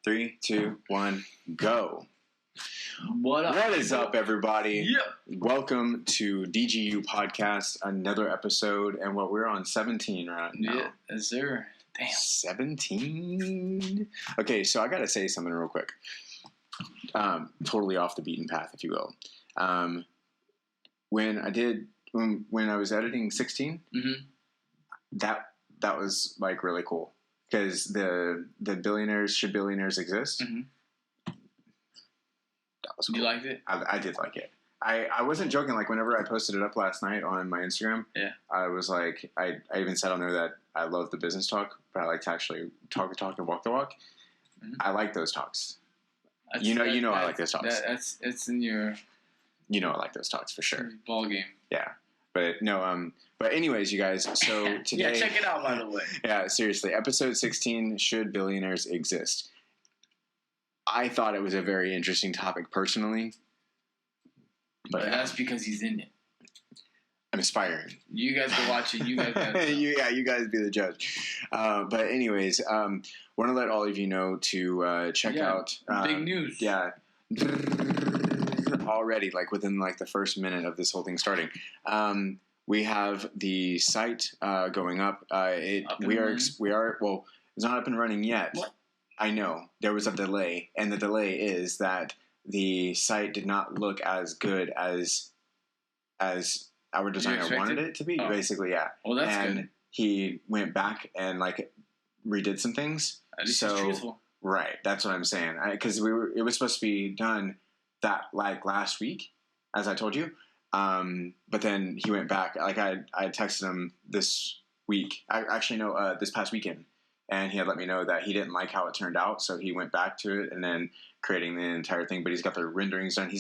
3, 2, 1, go. What is up, everybody? Yeah. Welcome to DGU Podcast, another episode, and we're on 17 right now. Yeah, yes, sir. Damn. 17? Okay, so I gotta say something real quick. Totally off the beaten path, if you will. When I was editing 16, that was like really cool because the billionaires should billionaires exist. Mm-hmm. That was cool. You liked it? I did like it. I wasn't joking. Like whenever I posted it up last night on my Instagram, I was like, I even said on there that I love the business talk, but I like to actually talk the talk and walk the walk. Mm-hmm. I like those talks. I like those talks. It's in your. I like those talks for sure. Ball game. Yeah, but no. But anyways, you guys. So today, check it out. By the way. Yeah, seriously. Episode 16. Should billionaires exist? I thought it was a very interesting topic personally. But that's because he's in it. I'm aspiring. You guys go watch it. You guys you guys be the judge. But anyways, want to let all of you know to check out big news. Yeah. Already, like within like the first minute of this whole thing starting. We have the site going up. We are well, it's not up and running yet. What? I know there was a delay, and the delay is that the site did not look as good as our designer wanted it to be. Oh. Basically, yeah. Well, that's good. And he went back and like redid some things. At least he's truthful. Right, that's what I'm saying. Because it was supposed to be done that like last week, as I told you. But then he went back. Like I texted him this week. This past weekend. And he had let me know that he didn't like how it turned out, so he went back to it and then creating the entire thing. But he's got the renderings done. We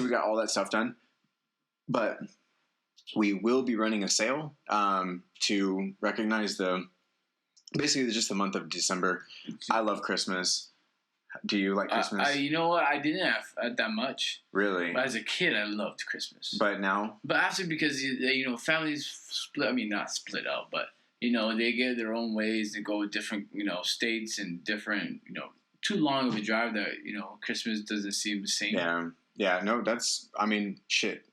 got all that stuff done. But we will be running a sale to recognize basically just the month of December. I love Christmas. Do you like Christmas? You know what? I didn't have that much. Really? But as a kid, I loved Christmas. But now? But after, because families split. I mean, not split up, but. They get their own ways. They go different, states and different, too long of a drive that, Christmas doesn't seem the same. Yeah. Yeah. No, shit.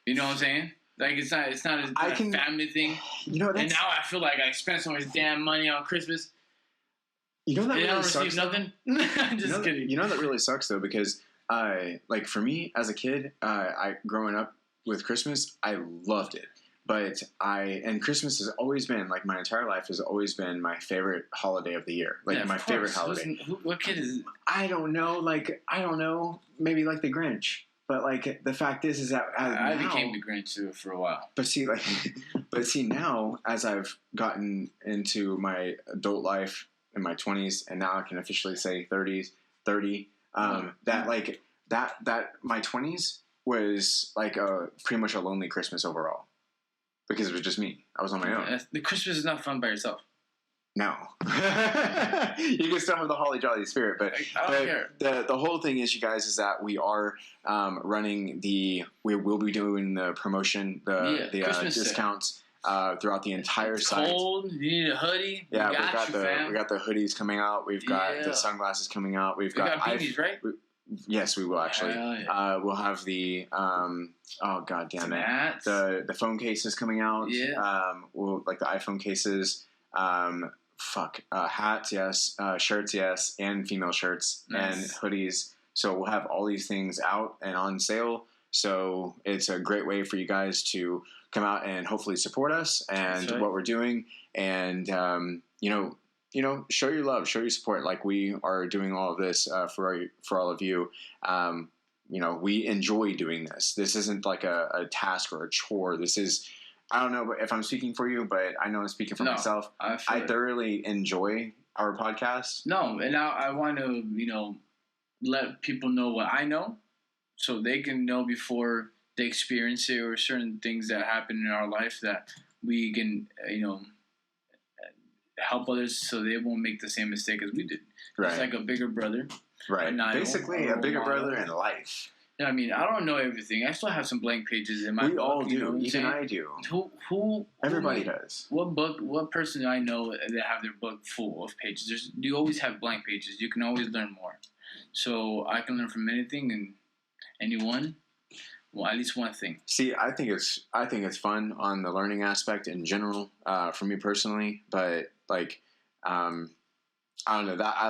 You know what I'm saying? Like, it's not a family thing. And now I feel like I spent so much damn money on Christmas. That really sucks. Nothing. I'm just kidding. That really sucks though, because like for me as a kid, I growing up with Christmas, I loved it. But Christmas has always been, like, my entire life has always been my favorite holiday of the year. Like, my favorite holiday. What kid is it? I don't know. Maybe, like, the Grinch. But, like, the fact is that I became the Grinch, too, for a while. But see, now, as I've gotten into my adult life in my 20s, and now I can officially say 30, that my 20s was, like, pretty much a lonely Christmas overall. Because it was just me. I was on my own. The Christmas is not fun by yourself. No. You can still have the holly jolly spirit, but I don't care. The whole thing is, you guys, is that we are running we will be doing the promotion, the discounts throughout the entire site. Cold, you need a hoodie. Yeah, we got the hoodies coming out. We've got the sunglasses coming out. We've got beanies, right? Yes, we will actually. Yeah. We'll have the oh god damn it, hats. the phone cases coming out. Yeah. We'll like the iPhone cases. Hats, yes. Shirts, yes, and female shirts and hoodies. So we'll have all these things out and on sale. So it's a great way for you guys to come out and hopefully support us and what we're doing, and show your love, show your support. Like we are doing all of this for all of you. We enjoy doing this. This isn't like a task or a chore. This is, I don't know if I'm speaking for you, but I know I'm speaking for myself. I thoroughly enjoy our podcast. No, and I want to, let people know what I know, so they can know before they experience it, or certain things that happen in our life that we can, help others so they won't make the same mistake as we did. Right. It's like a bigger brother. Right. Basically, a bigger brother in life. I mean, I don't know everything. I still have some blank pages in my book. We all do. You know Even I do. Everybody does. What person do I know that have their book full of pages? You always have blank pages. You can always learn more. So I can learn from anything and anyone. Well, at least one thing. See, I think it's fun on the learning aspect in general, for me personally. But like, I don't know, that I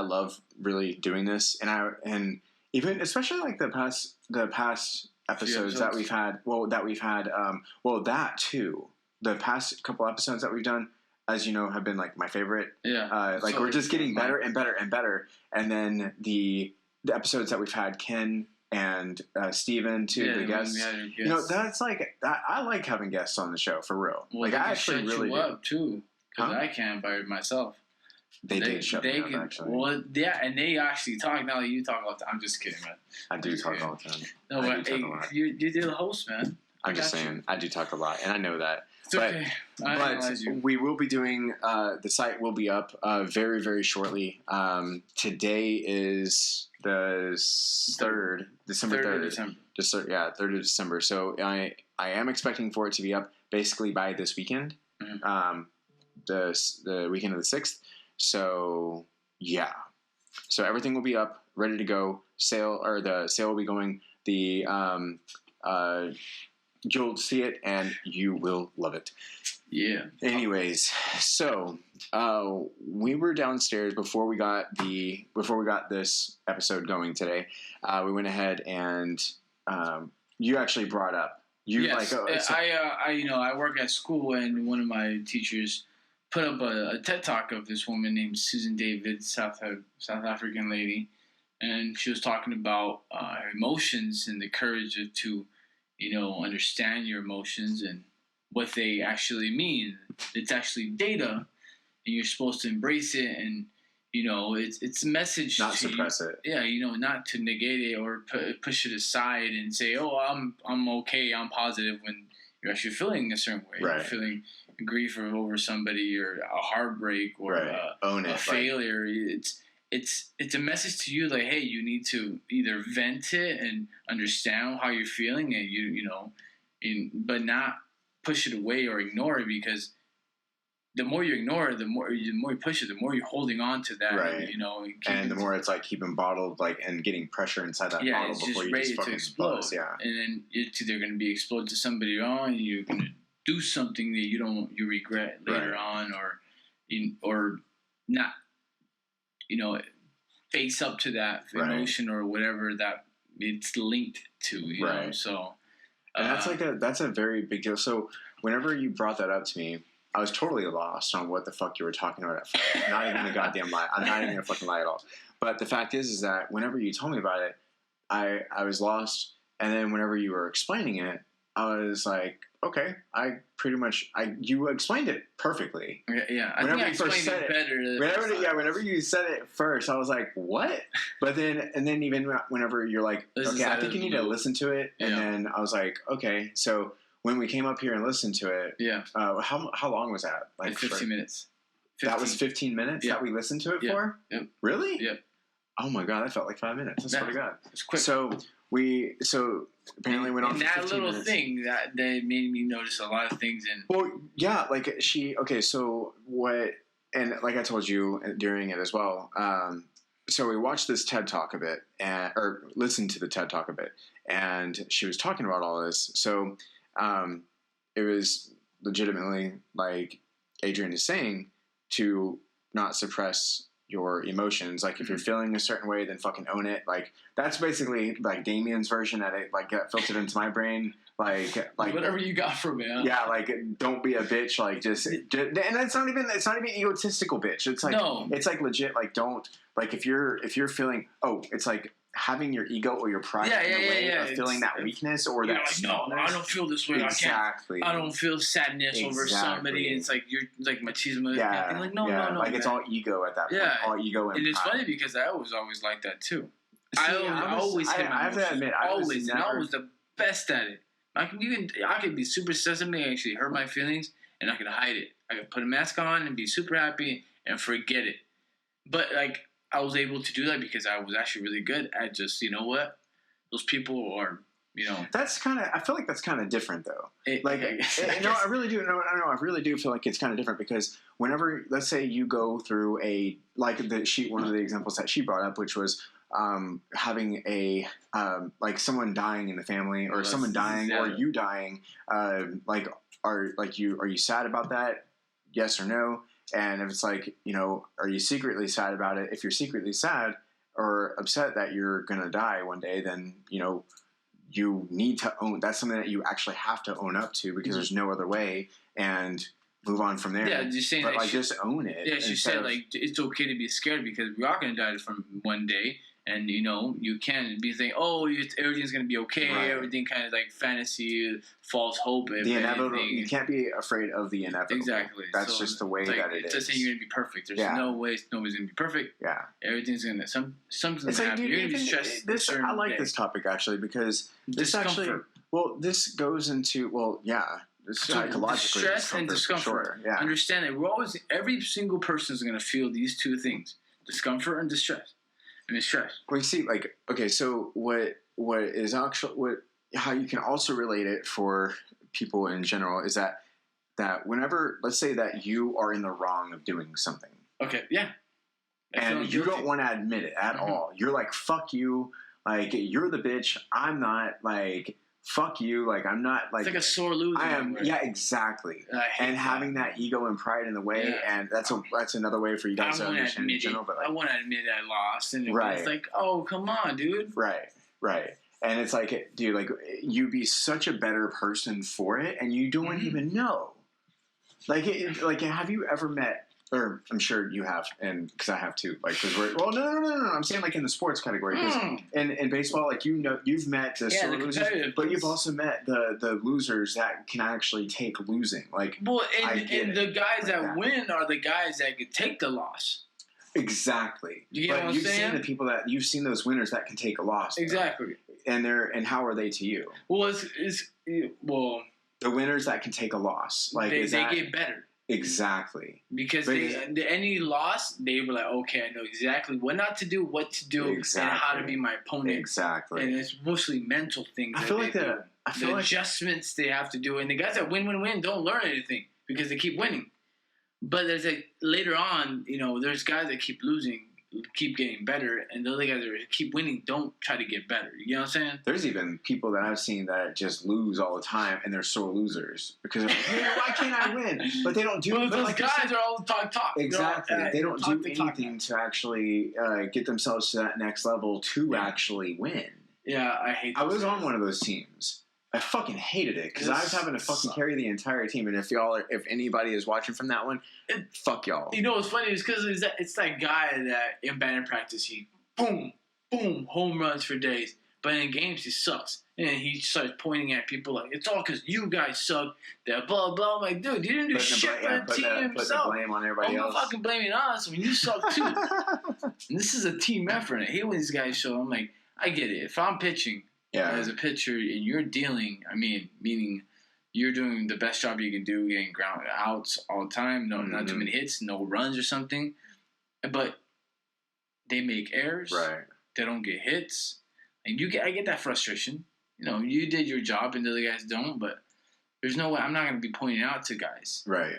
love really doing this, and even especially like the past episodes that we've had. That too. The past couple episodes that we've done, as you know, have been like my favorite. Yeah. Like, we're just getting better and better and better. And then the episodes that we've had, Ken and Steven too, the guests. You know, that's like that. I like having guests on the show for real. Well, like, I actually shut really you up too, because Huh? I can't by myself. They did shut me up, actually. Well, yeah, and they actually talk. Now that you talk all the time, I'm just kidding, man. I do talk all the time. No, I but do talk a lot. you're the host, man. I'm just saying, I do talk a lot, and I know that. It's okay. But we will be doing, the site will be up very, very shortly. Today is the 3rd, December 3rd. 3rd of December. So I am expecting for it to be up basically by this weekend, the weekend of the 6th. So, yeah. So everything will be up, ready to go. The sale will be going. You'll see it and you will love it. Yeah. Anyways, so we were downstairs before we got this episode going today. We went ahead and you actually brought up yes. I work at school, and one of my teachers put up a TED Talk of this woman named Susan David, South African lady, and she was talking about her emotions and the courage to understand your emotions and what they actually mean. It's actually data, and you're supposed to embrace it, and it's a message. Not suppress it. Yeah, not to negate it or push it aside and say, "Oh, I'm okay, I'm positive," when you're actually feeling a certain way. Right. You're feeling grief over somebody, or a heartbreak, or a failure. It's a message to you, like, hey, you need to either vent it and understand how you're feeling, and but not push it away or ignore it, because the more you ignore it, the more you push it, the more you're holding on to that, right? And the more it's like keeping bottled, like, and getting pressure inside that bottle before you just fucking explode. Yeah, and then it's either going to be exploded to somebody on, and you're going to do something that you regret later on, or not. Face up to that emotion or whatever that it's linked to, you know. So, and that's a very big deal. So, whenever you brought that up to me, I was totally lost on what the fuck you were talking about at first. Not even a goddamn lie. I'm not even gonna fucking lie at all. But the fact is that whenever you told me about it, I was lost. And then whenever you were explaining it, I was like, okay, you explained it perfectly. Yeah, I think I explained it better. Whenever you said it first, I was like, what? But then even whenever you're like, okay, I think you need to listen to it. And then I was like, okay. So when we came up here and listened to it, how long was that? Like 15 minutes. 15. That was 15 minutes that we listened to it for? Yep. Really? Yep. Oh my God, that felt like 5 minutes. I swear to God. It's quick. So apparently went on for 15 minutes. And that little thing that made me notice a lot of things. Well, yeah, like so what, and like I told you during it as well, so we watched this TED Talk a bit, or listened to the TED Talk a bit, and she was talking about all this. So it was legitimately, like Adrian is saying, to not suppress your emotions. Like, if you're feeling a certain way, then fucking own it. Like, that's basically like Damian's version that it like got filtered into my brain. Like whatever you got from it. Huh? Yeah, like, don't be a bitch. Like, just and it's not even egotistical bitch. It's like, no. It's like legit. Like, don't, like, if you're feeling, it's like having your ego or your pride in the way of feeling that weakness or that. Like, no, I don't feel this way. Exactly. I don't feel sadness over somebody. It's like you're like machismo. Yeah. Like, no, like, man. It's all ego at that point. Yeah. All ego and it's pride. funny because I was always like that too. See, I always hid my emotions. I have to admit, I was the best at it. I could be super sensitive and actually hurt my feelings, and I could hide it. I could put a mask on and be super happy and forget it. But like, I was able to do that because I was actually really good at just, you know what? those people are, That's kind of. I feel like that's kind of different, though. I really do. No, I really do feel like it's kind of different because whenever, let's say, you go through one of the examples that she brought up, which was having someone dying in the family, or someone dying, or you dying. Are you sad about that? Yes or no? And if it's like, are you secretly sad about it? If you're secretly sad or upset that you're gonna die one day, then you need to own. That's something that you actually have to own up to because there's no other way, and move on from there. Yeah, just saying, just own it. Yeah, she said it's okay to be scared because we are going to die from one day, and you can't be thinking, everything's going to be okay. Right. Everything kind of like fantasy, false hope. The inevitable. You can't be afraid of the inevitable. Exactly. That's just the way that it is. It's just saying you're going to be perfect. There's no way nobody's going to be perfect. Yeah. Everything's going to something's going to happen. You're going to be stressed. I like this topic actually because this goes into psychologically stress and discomfort. Sure, yeah. Understand that every single person is going to feel these two things: discomfort and distress. And stress. Well, you see, so what is actually how you can also relate it for people in general is that whenever, let's say that you are in the wrong of doing something. Okay. Yeah. And you don't want to admit it at all. You're like, fuck you. Like, you're the bitch. I'm not, like, fuck you. Like, I'm not, like... It's like a sore loser. I am, yeah, exactly. And having that ego and pride in the way, and that's another way for you guys to understand in general. But I want to admit I lost. And it's like, oh, come on, dude. Right. And it's like, dude, like, you'd be such a better person for it, and you don't even know. Like, have you ever met... Or I'm sure you have, and because I have too. Like, because no. I'm saying like in the sports category. Because in baseball, like you've met the sore losers, but you've also met the losers that can actually take losing. Like, and the guys that win are the guys that can take the loss. Exactly. You get what I'm saying? Seen the people that you've seen those winners that can take a loss. Exactly. And how are they to you? Well, the winners that can take a loss, like they get better. Exactly. Because any loss, they were like, okay, I know exactly what not to do, what to do, and how to be my opponent. Exactly. And it's mostly mental things. The adjustments they have to do. And the guys that win don't learn anything because they keep winning. But there's later on, there's guys that keep losing, keep getting better, and the other guys that keep winning don't try to get better. You know what I'm saying? There's even people that I've seen that just lose all the time, and they're sore losers because they're like, hey, why can't I win? But they don't do. Well, those guys are all talk. Exactly. They don't do anything to actually get themselves to that next level to actually win. Yeah, I hate. I was on one of those teams. I fucking hated it because I was having to fucking carry the entire team. And if anybody is watching from that one, fuck y'all. You know what's funny is because it's that guy that in batting practice he boom home runs for days, but in games he sucks. And he starts pointing at people like it's all because you guys suck. That blah blah. I'm like, dude, you didn't do shit for the team himself. Put the blame on everybody else. Don't fucking blaming us when you suck too. And this is a team effort. I hate when these guys show. I'm like, I get it. If I'm pitching. Yeah. As a pitcher, and you're dealing, meaning you're doing the best job you can do, getting ground outs all the time, not too many hits, no runs or something. But they make errors. Right. They don't get hits. And I get that frustration. You did your job and the other guys don't, but there's no way I'm not going to be pointing out to guys. Right.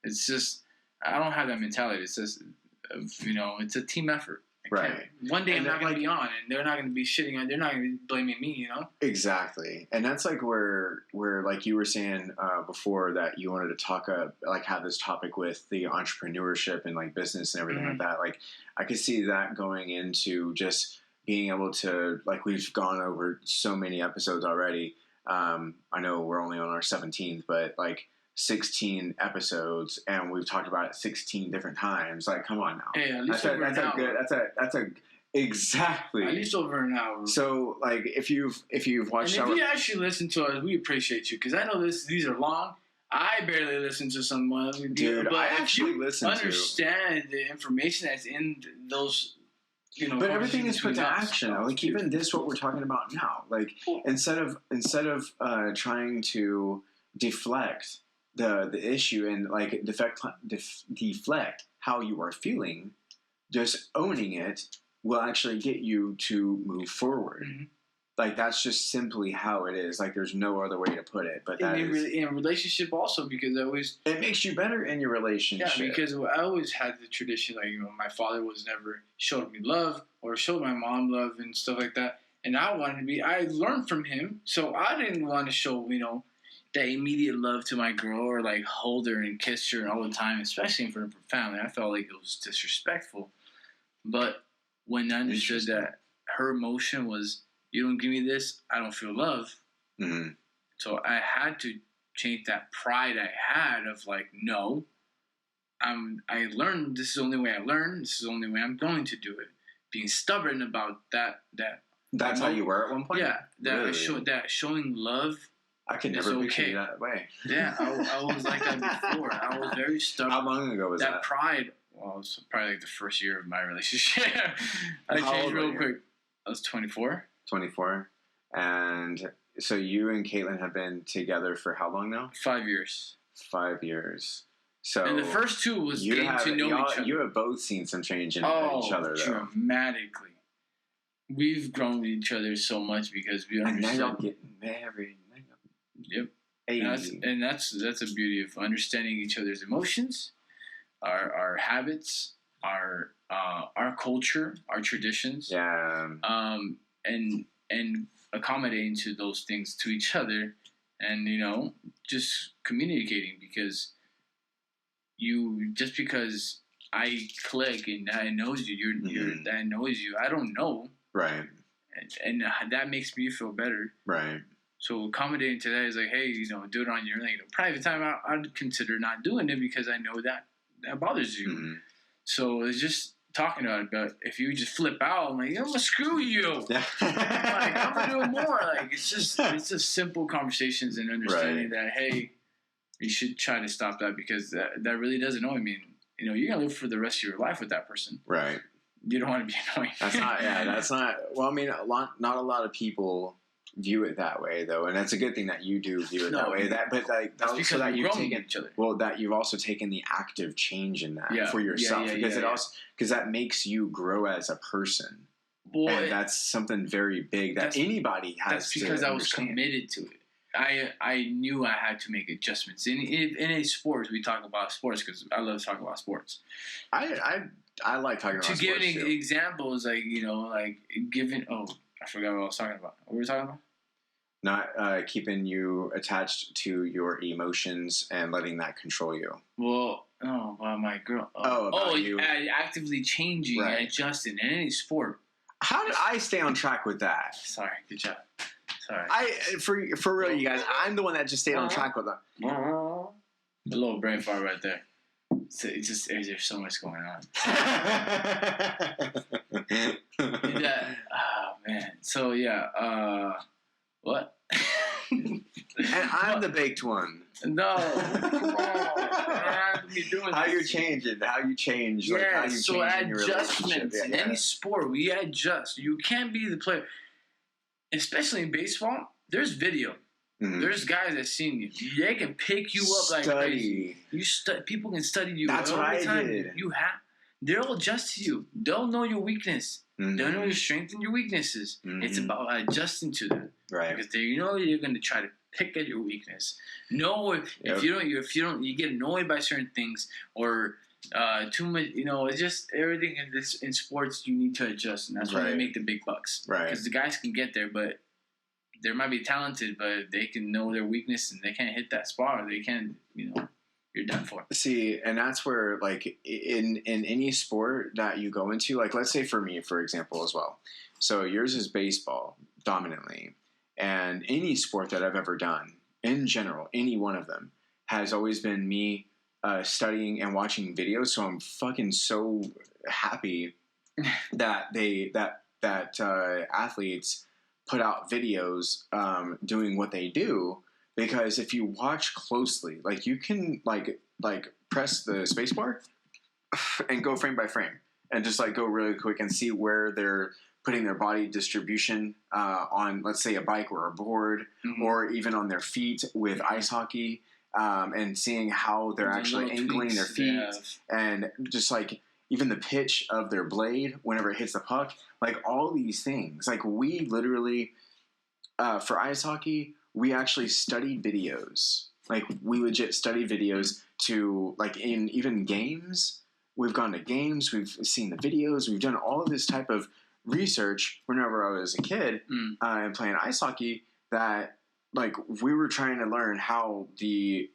It's just, I don't have that mentality. It's just, it's a team effort. Right. One day I'm not going to be on, and they're not going to be shitting on. They're not going to be blaming me. Exactly, and that's like where like you were saying before that you wanted to talk have this topic with the entrepreneurship and like business and everything like that. Like I could see that going into just being able to like we've gone over so many episodes already. I know we're only on our 17th, but like 16 episodes, and we've talked about it 16 different times. Like, come on now. Hey, at least over an hour. That's a exactly. At least over an hour. So, like, if you've watched, and if you actually listen to us, we appreciate you because I know these are long. I barely listen to someone, dude. But I actually listen to. Understand the information that's in those. But everything is put to action. Like even this, what we're talking about now. Like instead of trying to deflect the issue and like deflect how you are feeling, just owning it will actually get you to move forward. Mm-hmm. Like, that's just simply how it is. Like, there's no other way to put it. But that is... In a relationship also, because I always... It makes you better in your relationship. Yeah, because I always had the tradition, like, my father was never showed me love or showed my mom love and stuff like that. And I wanted to be... I learned from him, so I didn't want to show, that immediate love to my girl or, like, hold her and kiss her all the time, especially in front of her family. I felt like it was disrespectful. But when I understood that her emotion was... You don't give me this, I don't feel love. Mm-hmm. So I had to change that pride I had of like, no, I learned this is the only way I learn. This is the only way I'm going to do it. Being stubborn about that. That's how you were at one point? Yeah. Really? That showing love. I could never picture you that way. Yeah, I was like that before. I was very stubborn. How long ago was that? That pride, well, it was probably like the first year of my relationship. I changed real quick. I was 24. 24. And so you and Caitlin have been together for how long now? 5 years. 5 years. So and the first two was getting to know each other. You have both seen some change in each other, though. Dramatically. We've grown with each other so much because we understand. And now y'all getting married. Yep. Hey. And that's the beauty of understanding each other's emotions, our habits, our culture, our traditions. Yeah. And accommodating to those things to each other, and just communicating, because because I click and I knows you, that knows you. I don't know, right? And that makes me feel better, right? So accommodating to that is like, hey, do it on your private time. I'd consider not doing it because I know that bothers you. Mm-hmm. So it's just talking about it, but if you just flip out, I'm like, I'm gonna screw you. Like, I'm gonna do more. Like, it's just simple conversations and understanding that, hey, you should try to stop that, because that really does annoy me. And, you're gonna live for the rest of your life with that person. Right. You don't want to be annoying. That's not. Well, I mean, not a lot of people view it that way, though, and it's a good thing that you do view it that way. That's because so that you've taken each other. Well, that you've also taken the active change in that for yourself, because that makes you grow as a person. Boy, and that's something very big that anybody has. That's because I was committed to it. I knew I had to make adjustments in a sport. We talk about sports because I love talking about sports. I like talking about sports. To give an example is like giving. Oh, I forgot what I was talking about. What were we talking about? Not keeping you attached to your emotions and letting that control you. Well, about my girl. You. Actively changing and adjusting in any sport. How did I stay on track with that? Sorry, good job. Sorry. For real, you guys, I'm the one that just stayed on track with that. A little brain fart right there. So there's so much going on. Oh man. So yeah. What? And I'm the baked one. No. Come on. How you change. Yeah. Like how you so change in your adjustments in any sport, we adjust. You can't be the player, especially in baseball. There's video. Mm-hmm. There's guys that seen you. They can pick you up like crazy. People can study you. That's what I did. They'll adjust to you. They'll know your weakness. Mm-hmm. They'll know your strengths and your weaknesses. Mm-hmm. It's about adjusting to that, right? Because you're going to try to pick at your weakness. If you don't, you get annoyed by certain things or too much. It's just everything in sports. You need to adjust, and that's why they make the big bucks. Right? Because the guys can get there, but they might be talented, but they can know their weakness and they can't hit that spot. Or they can't, you're done for. See, and that's where, like, in any sport that you go into, like, let's say for me, for example, as well. So yours is baseball, dominantly. And any sport that I've ever done, in general, any one of them, has always been me studying and watching videos. So I'm fucking so happy that athletes put out videos doing what they do. Because if you watch closely, like you can like press the spacebar and go frame by frame and just like go really quick and see where they're putting their body distribution on, let's say, a bike or a board, mm-hmm. or even on their feet with ice hockey, and seeing how they're actually angling their feet and just like even the pitch of their blade whenever it hits the puck, like all these things. Like we literally, for ice hockey, we actually studied videos. Like we legit studied videos to like in even games. We've gone to games. We've seen the videos. We've done all of this type of research whenever I was a kid and playing ice hockey. That like we were trying to learn how the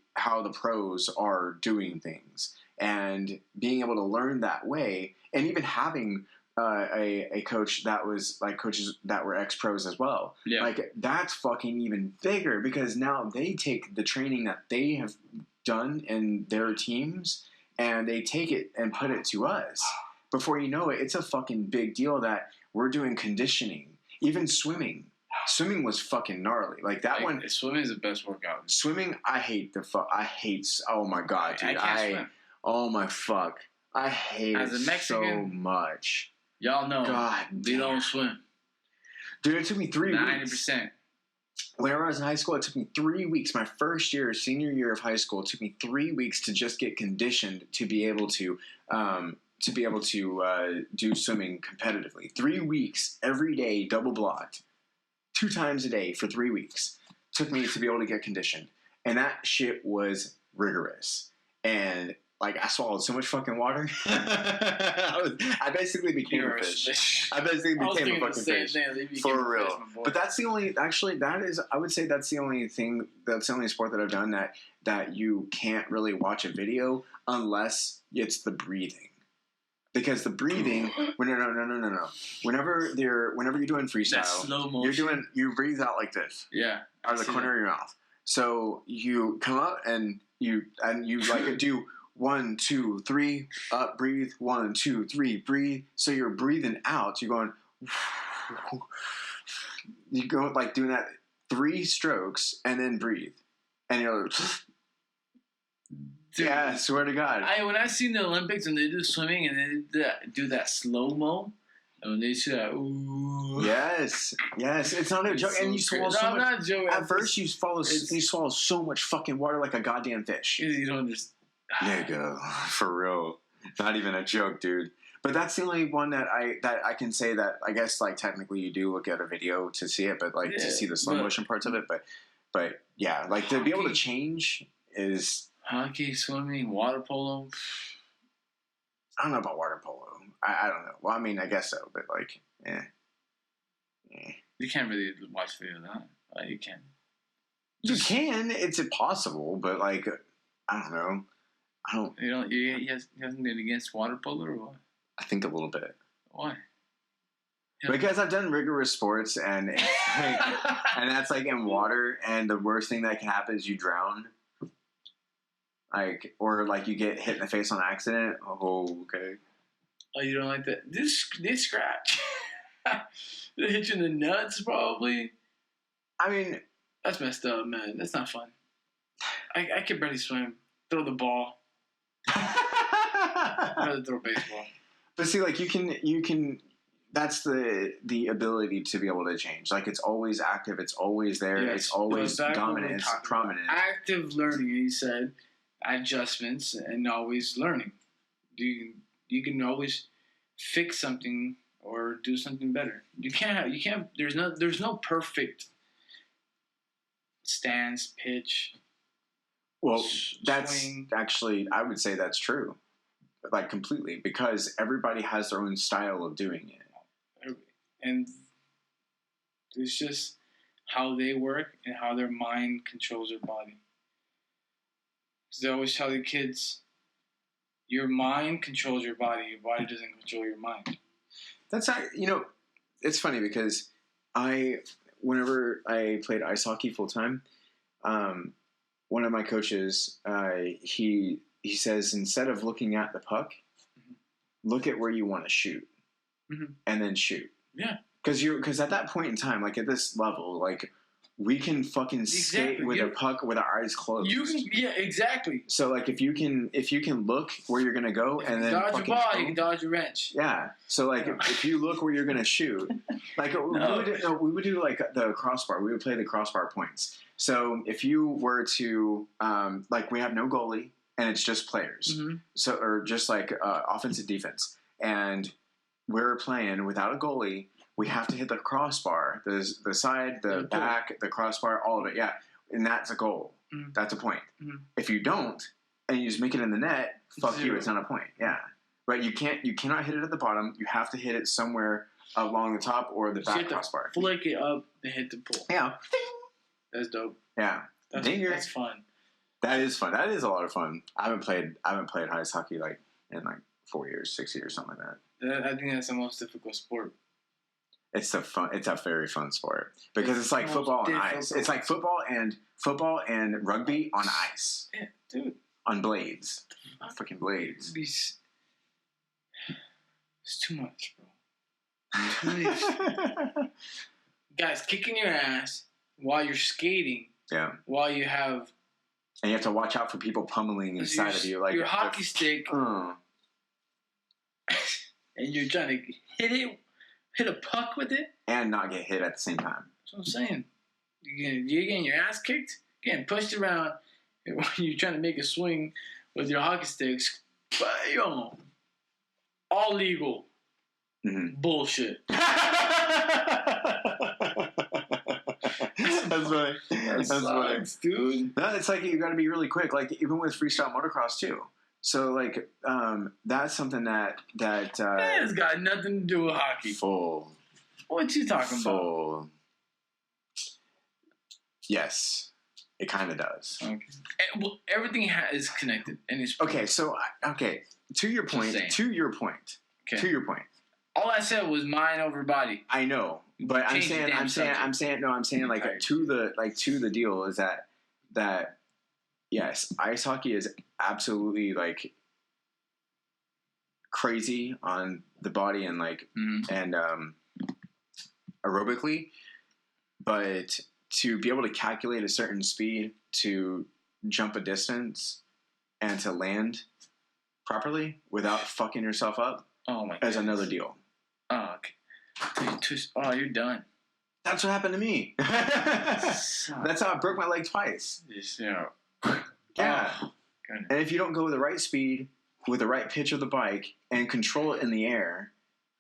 pros are doing things and being able to learn that way, and even having a coach that was like coaches that were ex-pros as well. Yeah. Like that's fucking even bigger because now they take the training that they have done in their teams and they take it and put it to us. Before you know it, it's a fucking big deal that we're doing conditioning, even swimming. Swimming was fucking gnarly. Like that one. Swimming is the best workout. Swimming, I hate. Oh my god, dude. I can't swim. Oh my fuck. I hate As a Mexican, so much. Y'all know. God, they don't swim. Dude, it took me 3 weeks. 90%. Whenever I was in high school, it took me 3 weeks. My first year, senior year of high school, it took me 3 weeks to just get conditioned to be able to do swimming competitively. 3 weeks, every day, double blocked. 2 times a day for 3 weeks took me to be able to get conditioned. And that shit was rigorous. And like I swallowed so much fucking water. I basically became a fish. I basically became a fucking fish. For real. But that's the only, actually that is, I would say that's the only thing, that's the only sport that I've done that you can't really watch a video unless it's the breathing. Because the breathing, no. Whenever you're doing freestyle, you breathe out like this. Yeah. Out of the corner of your mouth. So you come up and you like do 1, 2, 3, up, breathe, 1, 2, 3, breathe. So you're breathing out. You're going, you go like doing that 3 strokes and then breathe. And you're like, dude, yeah, I swear to God. When I seen the Olympics and they do swimming and they do that slow-mo, and when they see that, ooh. Yes, it's not a joke. And you swallow so much. I'm not joking. At first, you swallow so much fucking water like a goddamn fish. You don't just... Nigga, for real. Not even a joke, dude. But that's the only one that I can say that I guess like technically you do look at a video to see it, but like to see the slow motion parts of it. But yeah, like to be able to change is... Hockey, swimming, water polo. I don't know about water polo. I don't know. Well, I mean, I guess so, but like, You can't really watch video of that. You can. You can. It's impossible, but like, I don't know. You hasn't been against water polo or what? I think a little bit. Why? Because I've done rigorous sports and it's like, and that's like in water, and the worst thing that can happen is you drown. Like, or like you get hit in the face on accident. Oh, okay. Oh, you don't like that? They scratch. They hit you in the nuts, probably. I mean, that's messed up, man. That's not fun. I can barely swim. Throw the ball. I'd rather throw baseball. But see, like you can. That's the ability to be able to change. Like it's always active. It's always there. Yes. It's always dominant. It's prominent. Active learning. He said. Adjustments and always learning. You can always fix something or do something better. You can't. There's no perfect stance, pitch. Well, that's swing. Actually, I would say that's true, like completely, because everybody has their own style of doing it, and it's just how they work and how their mind controls their body. They always tell the kids, your mind controls your body. Your body doesn't control your mind. That's how, it's funny because whenever I played ice hockey full time, one of my coaches, he says, instead of looking at the puck, look at where you want to shoot and then shoot. Yeah. Because at that point in time, like at this level, like, we can fucking skate with a puck with our eyes closed. Yeah, exactly. So like if you can look where you're gonna go and then dodge your ball, you can dodge your wrench. Yeah. So like if you look where you're gonna shoot, like we would do like the crossbar. We would play the crossbar points. So if you were to like we have no goalie, and it's just players. Mm-hmm. So, or just like offensive defense. And we're playing without a goalie. We have to hit the crossbar, the side, the back, the crossbar, all of it. Yeah. And that's a goal. Mm-hmm. That's a point. Mm-hmm. If you don't, and you just make it in the net, fuck you, it's not a point. Yeah. Right? You cannot hit it at the bottom. You have to hit it somewhere along the top or the back crossbar. Flick it up and hit the pole. Yeah. That's dope. Yeah. That's fun. That is fun. That is a lot of fun. I haven't played ice hockey like in like 4 years, 6 years, something like that. I think that's the most difficult sport. It's a very fun sport because it's like football on ice. It's like football and rugby on ice. Yeah, dude. On blades. Fucking blades. It's too much, bro. Guys kicking your ass while you're skating. Yeah. While you have. And you have to watch out for people pummeling inside of you, like your hockey stick. And you're trying to hit a puck with it, and not get hit at the same time. That's what I'm saying. You're getting your ass kicked, getting pushed around when you're trying to make a swing with your hockey sticks. Bam! All legal. Mm-hmm. Bullshit. That's funny. That's funny, dude. No, it's like you got to be really quick. Like even with freestyle motocross too. So like that's something that it's got nothing to do with hockey. Full. What you talking about? Yes, it kind of does. Okay. Well, everything is connected, and it's okay. So to your point. All I said was mind over body. I know, but I'm saying like to the deal is that yes, ice hockey is absolutely like crazy on the body and like and aerobically, but to be able to calculate a certain speed to jump a distance and to land properly without fucking yourself up is another deal. Oh, okay. You're done. That's what happened to me. That's how I broke my leg twice. Yeah. Oh, and if you don't go with the right speed, with the right pitch of the bike, and control it in the air,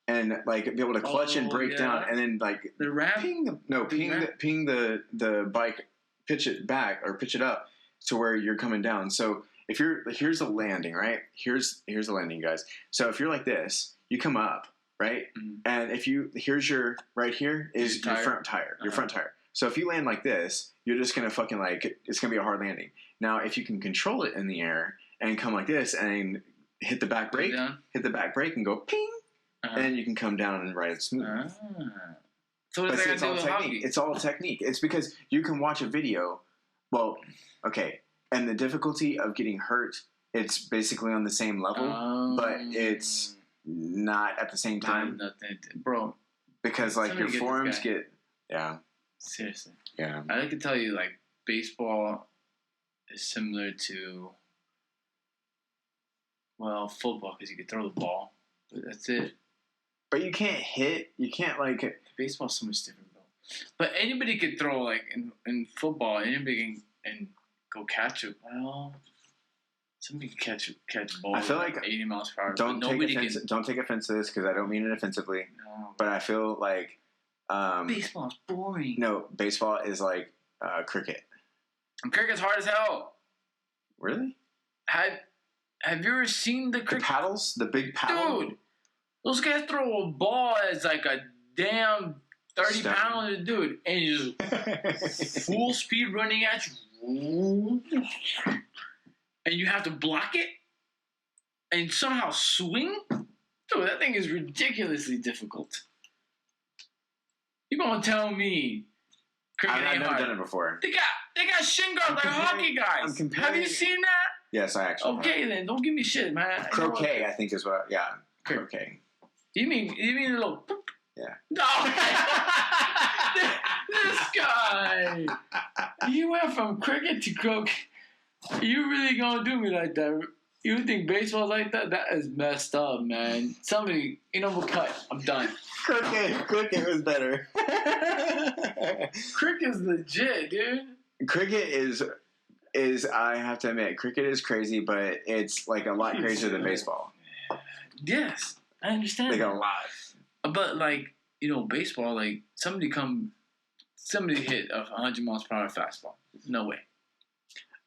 and like be able to clutch and break down, and then like the ramp, ping the bike, pitch it back or pitch it up to where you're coming down. So if here's the landing, right? Here's the landing, guys. So if you're like this, you come up. Right? Mm-hmm. And here's your right here is your front tire. Your front tire. So if you land like this, you're just gonna fucking like it's gonna be a hard landing. Now if you can control it in the air and come like this and hit the back brake, and go ping, then you can come down and ride it smooth. So what does that do with hockey? It's all technique. It's because you can watch a video. Well, okay, and the difficulty of getting hurt, it's basically on the same level, but it's not at the same time, bro. Because like your forearms get, seriously, yeah. I like to tell you, like baseball is similar to football because you can throw the ball, but that's it. But you can't hit. You can't like baseball's so much different, bro. But anybody could throw like in football. Anybody can go catch it. Well. Somebody can catch a ball. I feel like 80 miles per hour. Don't take offense to this because I don't mean it offensively. No. But I feel like baseball is boring. No, baseball is like cricket. And cricket's hard as hell. Really? Have you ever seen the cricket? The paddles, the big paddle. Dude, those guys throw a ball as like a damn 30-pounder, dude, and you just full speed running at you. And you have to block it and somehow swing? Dude, that thing is ridiculously difficult. You gonna tell me cricket I've never done it before. They got shin guards like hockey guys. Have you seen that? Yes, I actually have. Then don't give me shit, man. Croquet, I think is what. Yeah, croquet. You mean a little? Boop? Yeah. No. This guy. You went from cricket to croquet. You really gonna do me like that? You think baseball's like that? That is messed up, man. Somebody, we'll cut. I'm done. Cricket was Better. Cricket's legit, dude. Cricket is, I have to admit, cricket is crazy, but it's like a lot crazier than baseball. Yes, I understand. Like a lot. But like, baseball, like somebody hit a 100 miles per hour fastball. No way.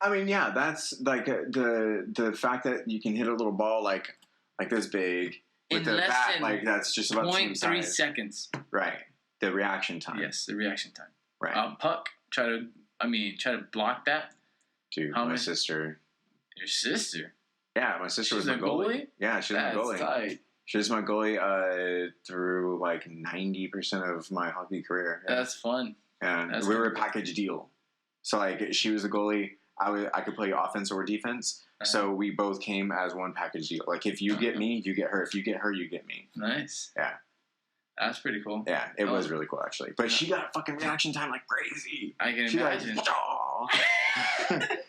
I mean, yeah, that's like the fact that you can hit a little ball like this big with the bat, like that's just about the same size. 0.3 seconds. Right. The reaction time. Yes, the reaction time. Right. Puck, try to block that. Dude, my sister. Your sister? Yeah, my sister was my goalie. Yeah, she's my goalie. Tight. She was my goalie through like 90% of my hockey career. Yeah. That's fun. And we were a package deal. So like she was the goalie, I could play offense or defense. So we both came as one package deal. Like if you get me, you get her. If you get her, you get me. Nice. Yeah. That's pretty cool. Yeah, it was really cool actually. But she got fucking reaction time like crazy. I can imagine. Like,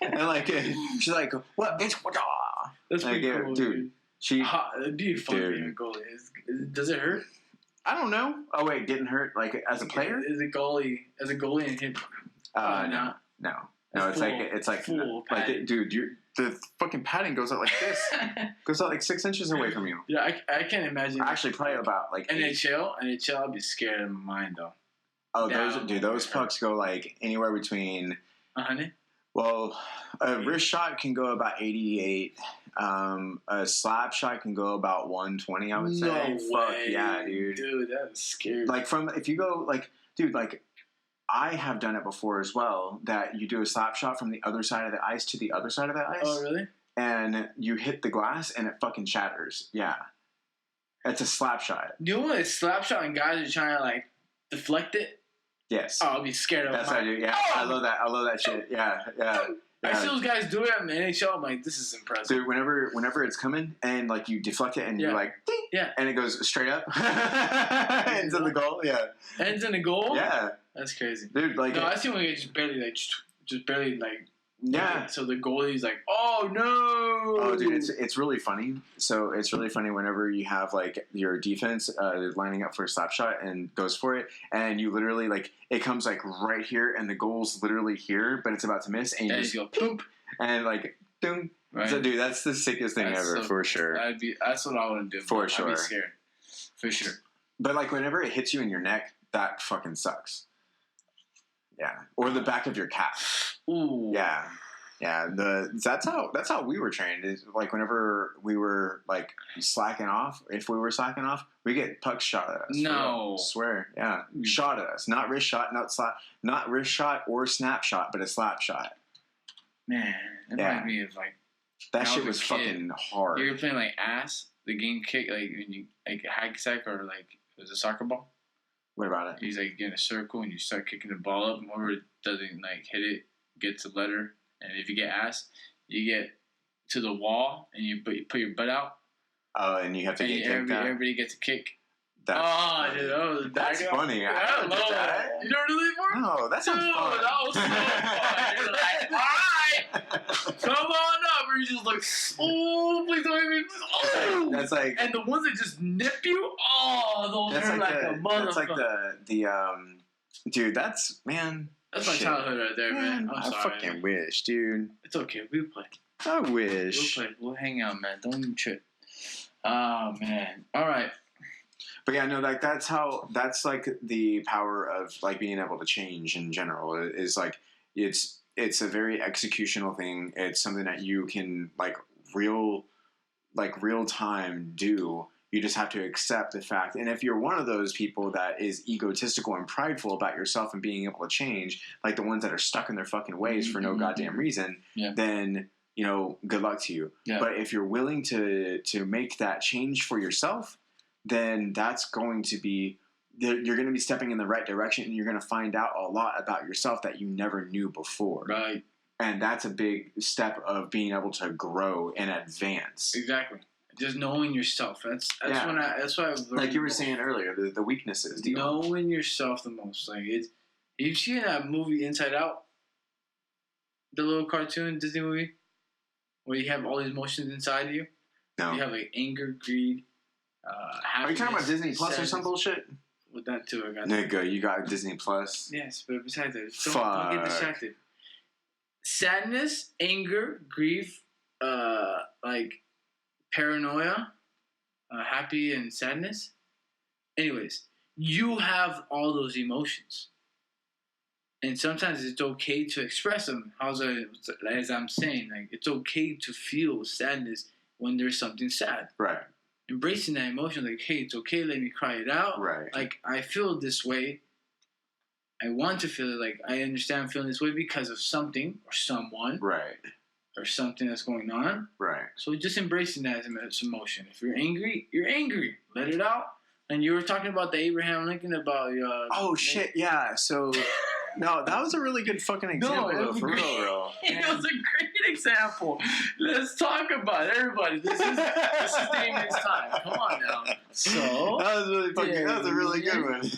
and like she's like, what? It's That's pretty cool, dude. Dude, be fun being a goalie. Does it hurt? I don't know. Oh wait, getting hurt like as a player? As a goalie and hit. No. It's like dude, the fucking padding goes out like this. Goes out like 6 inches away from you. Yeah, I can't imagine. Actually, probably about like NHL, I'd be scared in my mind though. Oh, those pucks go like anywhere between 100. Well, a wrist shot can go about 88. A slap shot can go about 120. I would say. No Fuck way. Yeah, dude. Dude, that's scary. Like if you go dude, I have done it before as well. That you do a slap shot from the other side of the ice to the other side of the ice. Oh, really? And you hit the glass and it fucking shatters. Yeah, it's a slap shot. You know what a slap shot and guys are trying to like deflect it? Yes. Oh, I'll be scared of it. That's how I do. Yeah, I love that. I love that shit. Yeah. I see those guys do it in the NHL. I'm like, this is impressive. Dude, whenever it's coming and like you deflect it and you're like, ding, and it goes straight up, ends in the goal. Yeah, ends in the goal. Yeah, that's crazy, dude. Like, no, I see when you just barely like. Yeah. So the goalie's like, oh no. Oh, dude, it's really funny. So it's really funny whenever you have like your defense lining up for a slap shot and goes for it, and you literally like it comes like right here, and the goal's literally here, but it's about to miss, and you just go poop, and like doom. Right. So, dude, that's the sickest thing ever for sure. That's what I want to do. For sure. I'd be scared. For sure. But like whenever it hits you in your neck, that fucking sucks. Yeah, or the back of your calf. Ooh. Yeah. That's how we were trained. Is like whenever we were like slacking off, if we were slacking off, we get pucks shot at us. No, I swear, yeah, shot at us. Not wrist shot, not wrist shot or snap shot, but a slap shot. Man, it reminds me of like that shit was fucking hard. You were playing like ass, the game kick, like when you like a hack sack or like it was a soccer ball. What about it? He's like in a circle and you start kicking the ball up. And whoever doesn't like hit it gets a letter. And if you get ass, you get to the wall and you put your butt out. Oh, and you have to get kicked out. Everybody gets a kick. That's funny. I love that. You don't do that before? No, that sounds fun. That was so fun. You're like, all right, come on up. Or you just like, oh, please don't make me. Oh. That's like, and the ones that just nip you, those are like a motherfucker. That's like the dude. That's man. That's my childhood right there, man. I'm sorry. I fucking wish, dude. It's okay. We'll play. I wish. We'll play. We'll hang out, man. Don't even trip. Oh, man. All right. But yeah, no, like that's like the power of like being able to change in general is like it's a very executional thing. It's something that you can like real time do. You just have to accept the fact. And if you're one of those people that is egotistical and prideful about yourself and being able to change, like the ones that are stuck in their fucking ways for no goddamn reason, then, you know, good luck to you. Yeah. But if you're willing to make that change for yourself, then that's going to be, you're going to be stepping in the right direction, and you're going to find out a lot about yourself that you never knew before. Right. And that's a big step of being able to grow and advance. Exactly. Just knowing yourself. That's what I've learned. Like you were saying earlier, the weaknesses. Knowing yourself the most. Like you've seen that movie Inside Out, the little cartoon Disney movie, where you have all these emotions inside of you. No. You have like anger, greed, happiness. Are you talking about Disney Plus or some bullshit? With that too, I got. Nigga, you got Disney Plus. Yes, but besides that, don't get distracted. sadness, anger, grief, like paranoia, happy and sadness. Anyways, you have all those emotions. And sometimes it's okay to express them. As I'm saying, like it's okay to feel sadness when there's something sad. Right. Embracing that emotion, like, hey, it's okay, let me cry it out. Right. Like, I feel this way. I want to feel it. Like, I understand I'm feeling this way because of something or someone. Right. Or something that's going on. Right. So just embracing that as emotion. If you're angry, you're angry. Let it out. And you were talking about the Abraham Lincoln about... oh, shit, yeah. So... No, that was a really good fucking example, though, for real, bro. It was a great example. Let's talk about it, everybody. This is Damian's time. Come on now. So that was really fucking. Yeah, that was a really good one.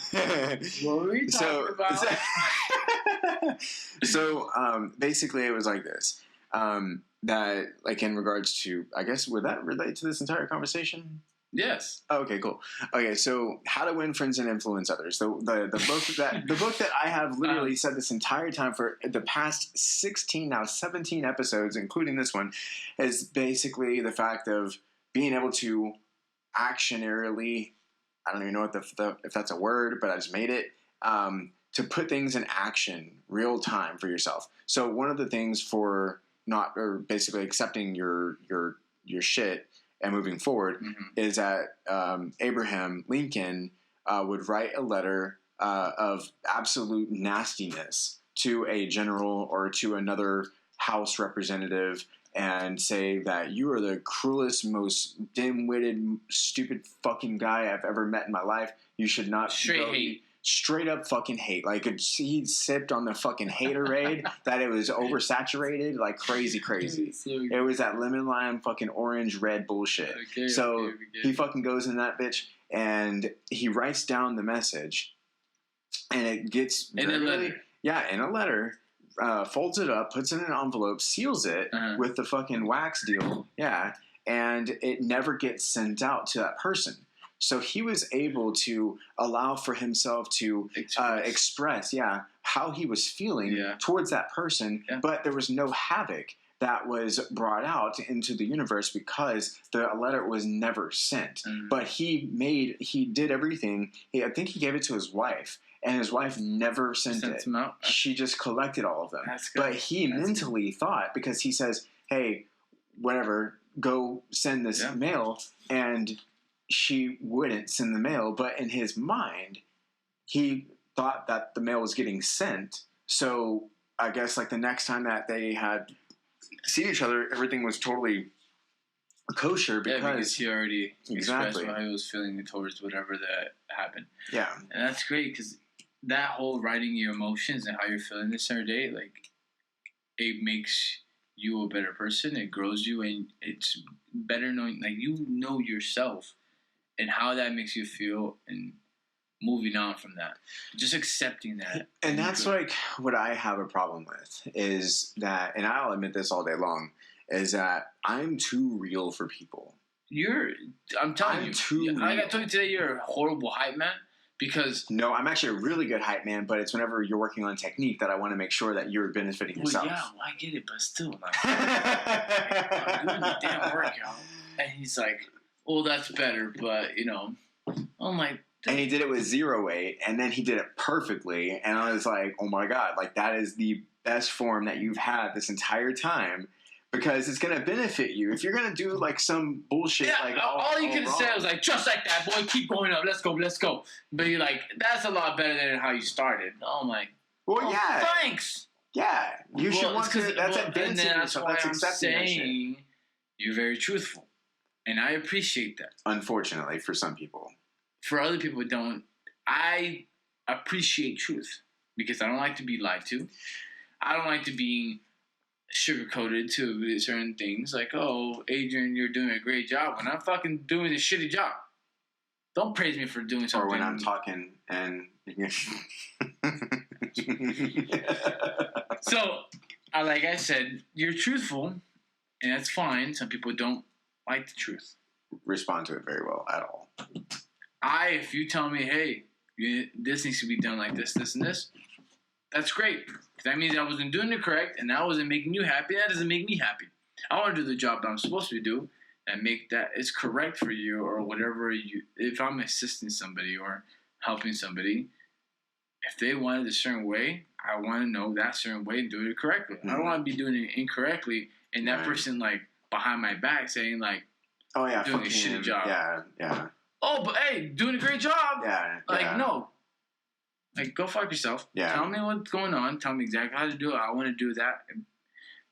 What were we talking about? So basically, it was like this. That, like, in regards to, I guess, would that relate to this entire conversation? Yes. Okay, cool. Okay, so How to Win Friends and Influence Others. The book that I have literally said this entire time for the past 17 episodes, including this one, is basically the fact of being able to actionarily, I don't even know if that's a word, but I just made it, to put things in action real time for yourself. So one of the things for basically accepting your shit and moving forward is that Abraham Lincoln would write a letter of absolute nastiness to a general or to another House representative and say that you are the cruelest, most dim-witted, stupid fucking guy I've ever met in my life. You should not... Straight up fucking hate. Like, he sipped on the fucking haterade that it was oversaturated like crazy. It was that lemon, lime, fucking orange, red bullshit. Okay, he fucking goes in that bitch and he writes down the message and it gets... in a letter. Yeah, in a letter. Folds it up, puts it in an envelope, seals it with the fucking wax deal. Yeah. And it never gets sent out to that person. So he was able to allow for himself to express how he was feeling towards that person, but there was no havoc that was brought out into the universe because the letter was never sent. But he did everything. I think he gave it to his wife, and his wife never sent it. Them out. She just collected all of them. But he mentally thought, because he says, hey, whatever, go send this mail, and she wouldn't send the mail, but in his mind, he thought that the mail was getting sent. So I guess like the next time that they had seen each other, everything was totally kosher because he already expressed how he was feeling towards whatever that happened. Yeah, and that's great because that whole writing your emotions and how you're feeling this every day, like it makes you a better person. It grows you, and it's better knowing, like you know yourself. And how that makes you feel, and moving on from that, just accepting that. And that's like what I have a problem with is that, and I'll admit this all day long, is that I'm too real for people. I'm telling you, I told you today, you're a horrible hype man because. No, I'm actually a really good hype man, but it's whenever you're working on technique that I want to make sure that you're benefiting yourself. Well, I get it, but still, I'm doing the damn workout, and he's like. Well, that's better, but, oh my... And he did it with 0 weight, and then he did it perfectly, and I was like, oh my God, like, that is the best form that you've had this entire time, because it's going to benefit you. If you're going to do, like, some bullshit, all you can say was, like, just like that, boy, keep going up, let's go. But you're like, that's a lot better than how you started. Oh my... Well, yeah. Thanks! Yeah. You should want to... That's advancing yourself. That's accepting that shit. You're very truthful. And I appreciate that. Unfortunately, for some people. For other people, don't. I appreciate truth because I don't like to be lied to. I don't like to be sugar-coated to certain things. Like, oh, Adrian, you're doing a great job when I'm fucking doing a shitty job. Don't praise me for doing something. Or when I'm talking and... So, like I said, you're truthful, and that's fine. Some people don't like the truth. Respond to it very well at all. If you tell me, hey, this needs to be done like this, and this, that's great. That means I wasn't doing it correct, and that wasn't making you happy. That doesn't make me happy. I want to do the job that I'm supposed to do and make that is correct for you or whatever you. If I'm assisting somebody or helping somebody, if they want it a certain way, I want to know that certain way and do it correctly. I don't want to be doing it incorrectly, and that person like behind my back saying like, "Oh yeah, doing a shitty job." Yeah. Oh, but hey, doing a great job. Yeah. Like no. Like, go fuck yourself. Yeah. Tell me what's going on. Tell me exactly how to do it. I want to do that and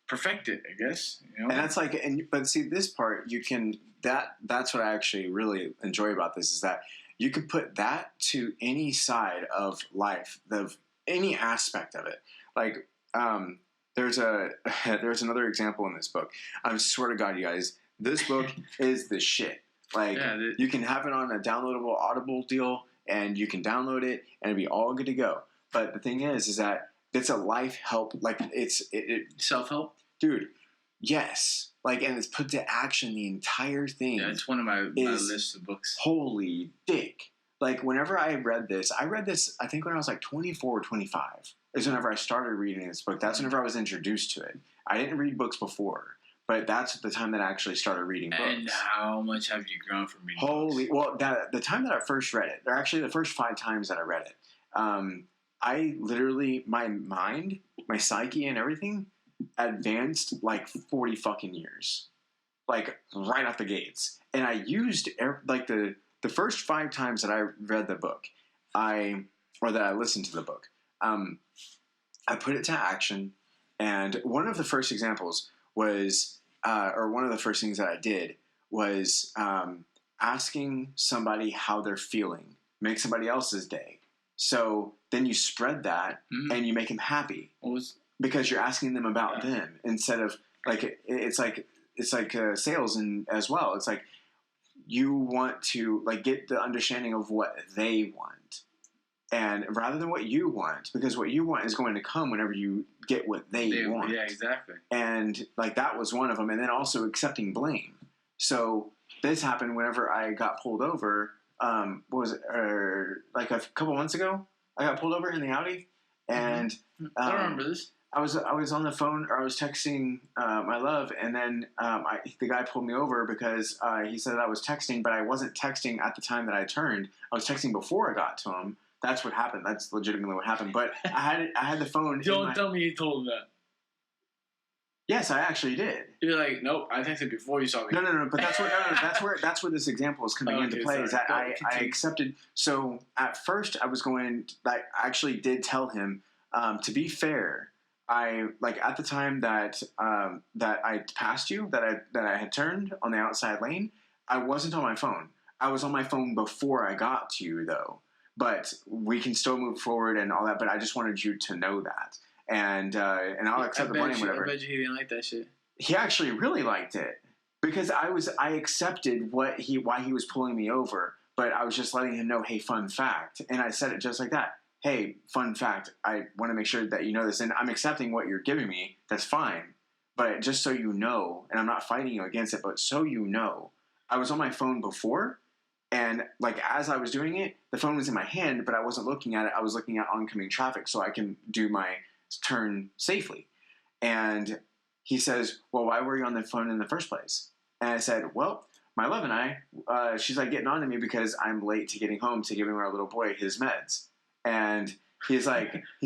perfect it, I guess. You know? And that's like, but see, this part, you can, that's what I actually really enjoy about this is that you can put that to any side of life, of any aspect of it. Like, there's another example in this book. I swear to God, you guys, this book is the shit. Like, you can have it on a downloadable Audible deal, and you can download it, and it'll be all good to go. But the thing is that it's a life help. Like, it's self-help? Dude, yes. Like, and it's put to action the entire thing. Yeah, it's one of my list of books. Holy dick. Like, whenever I read this, I think when I was like 24 or 25 is whenever I started reading this book. That's whenever I was introduced to it. I didn't read books before. But that's the time that I actually started reading books. And how much have you grown from reading books? Well, the time that I first read it, or actually the first 5 times that I read it, I literally, my mind, my psyche and everything advanced like 40 fucking years. Like, right out the gates. And I used, like, the first 5 times that I read the book, or that I listened to the book, I put it to action. And one of the first examples was... or one of the first things that I did was asking somebody how they're feeling, make somebody else's day. So then you spread that and you make them happy because you're asking them about them instead of like it's like sales and as well. It's like you want to like get the understanding of what they want, and rather than what you want, because what you want is going to come whenever you get what they want. Yeah, exactly. And like that was one of them, and then also accepting blame. So this happened whenever I got pulled over. What was it? Like a couple months ago, I got pulled over in the Audi, and I don't remember this. I was on the phone, or I was texting my love, and then the guy pulled me over because he said I was texting, but I wasn't texting at the time that I turned. I was texting before I got to him. That's what happened. That's legitimately what happened. But I had the phone. Don't tell me you told him that. Yes, I actually did. You're like, nope. I texted before you saw me. No. But that's where this example is coming into play. Sorry. Is that I accepted. So at first, I was going. I actually did tell him. To be fair, I like at the time that I passed you, that I had turned on the outside lane. I wasn't on my phone. I was on my phone before I got to you, though. But we can still move forward and all that. But I just wanted you to know that, and I'll accept the blame. Whatever. I bet you he didn't like that shit. He actually really liked it because I accepted why he was pulling me over, but I was just letting him know, hey, fun fact, and I said it just like that. Hey, fun fact. I want to make sure that you know this, and I'm accepting what you're giving me. That's fine, but just so you know, and I'm not fighting you against it, but so you know, I was on my phone before. And, like, as I was doing it, the phone was in my hand, but I wasn't looking at it. I was looking at oncoming traffic so I can do my turn safely. And he says, well, why were you on the phone in the first place? And I said, well, my love and I, she's, like, getting on to me because I'm late to getting home to giving our little boy his meds. And he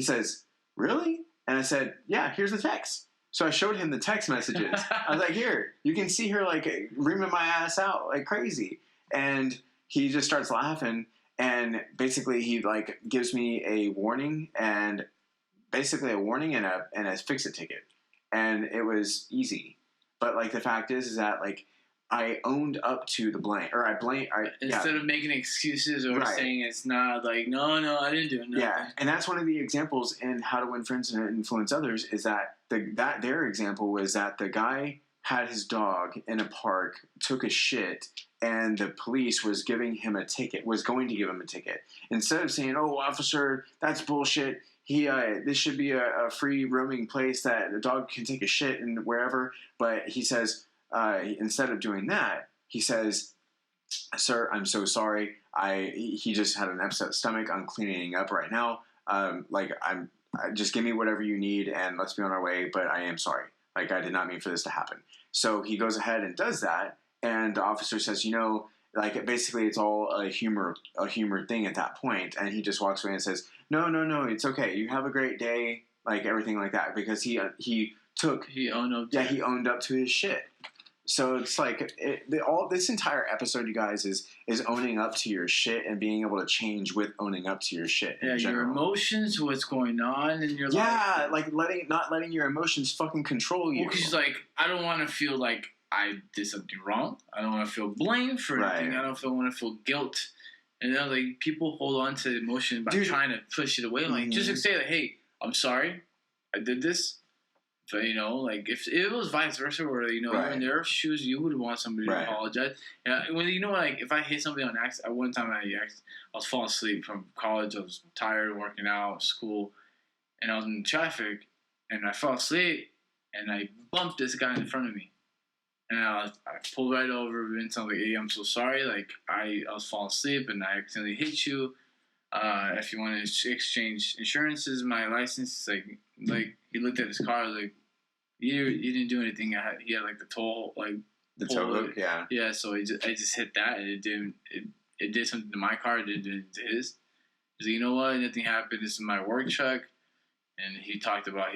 says, really? And I said, yeah, here's the text. So I showed him the text messages. I was like, here, you can see her, like, reaming my ass out like crazy. And he just starts laughing, and basically he like gives me a warning and a fix-it ticket, and it was easy. But like the fact is that like I owned up to the blame, or instead of making excuses or saying it's not like no, I didn't do it. No. Yeah, and that's one of the examples in How to Win Friends and Influence Others is that their example was that the guy had his dog in a park, took a shit, and the police was going to give him a ticket. Instead of saying, oh, officer, that's bullshit. This should be a free roaming place that the dog can take a shit and wherever. But he says, instead of doing that, he says, sir, I'm so sorry. He just had an upset stomach. I'm cleaning up right now. just give me whatever you need and let's be on our way. But I am sorry. Like, I did not mean for this to happen. So he goes ahead and does that. And the officer says, like, basically it's all a humor thing at that point. And he just walks away and says, no, it's okay. You have a great day. Like, everything like that. Because he owned up to his shit. So it's like all this entire episode, you guys, is owning up to your shit and being able to change with owning up to your shit. Yeah, your emotions, what's going on in your life. Yeah, like not letting your emotions fucking control you. Because like, I don't want to feel like I did something wrong. I don't want to feel blamed for anything. I don't want to feel guilt. And then like people hold on to emotion by trying to push it away. Like just to say like, hey, I'm sorry, I did this. But, like, if it was vice versa, where, you're in their shoes, you would want somebody to apologize. And when, like, if I hit somebody on accident, one time I was falling asleep from college. I was tired, working out, school, and I was in traffic, and I fell asleep, and I bumped this guy in front of me. And I pulled right over, and so I was like, hey, I'm so sorry. Like, I was falling asleep, and I accidentally hit you. If you want to exchange insurances, my license, like he looked at his car, like, you didn't do anything. He had like the toll, like the tow hook, yeah. Yeah, so I just hit that, and it did something to my car, it did it to his. He's like, you know what? Nothing happened. This is my work truck. And he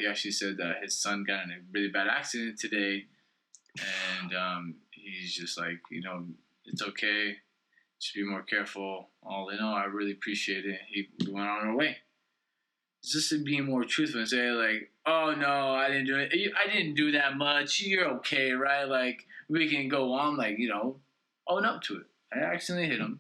actually said that his son got in a really bad accident today, and he's just like, it's okay. Just be more careful. All in all, I really appreciate it. We went on our way. It's just being more truthful and say like, oh no, I didn't do it. I didn't do that much. You're okay, right? Like, we can go on, like, own up to it. I accidentally hit him.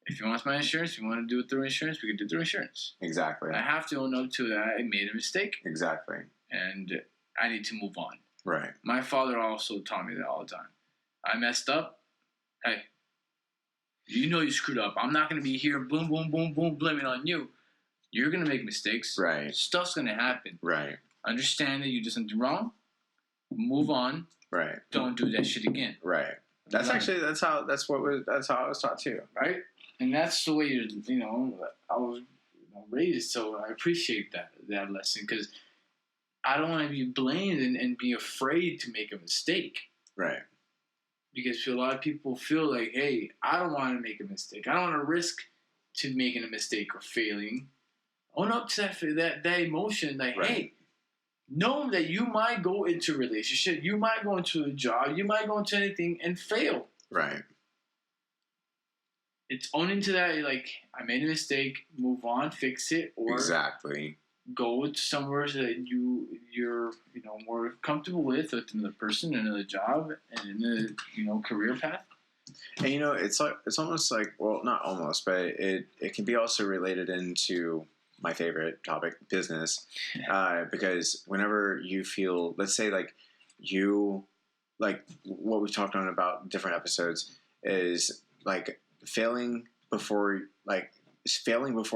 If he wants my insurance, if you want to do it through insurance, we can do it through insurance. Exactly. I have to own up to that. I made a mistake. Exactly. And I need to move on. Right. My father also taught me that all the time. I messed up. Hey, you screwed up. I'm not going to be here, boom, boom, boom, boom, blaming on you. You're going to make mistakes. Right. Stuff's going to happen. Right. Understand that you did something wrong. Move on. Right. Don't do that shit again. Right. That's how I was taught too. Right. And that's the way I was raised. So I appreciate that lesson, because I don't want to be blamed and be afraid to make a mistake. Right. Because a lot of people feel like, hey, I don't want to make a mistake. I don't want to risk to making a mistake or failing. Own up to that emotion. Like, hey, know that you might go into a relationship, you might go into a job, you might go into anything and fail. Right. It's owning to that. Like, I made a mistake. Move on, fix it, or exactly. Go to somewhere that you're more comfortable with another person, another job, and another career path. And it's almost like, well, not almost, but it can be also related into my favorite topic, business, because whenever you feel, let's say like what we've talked on about different episodes is like failing before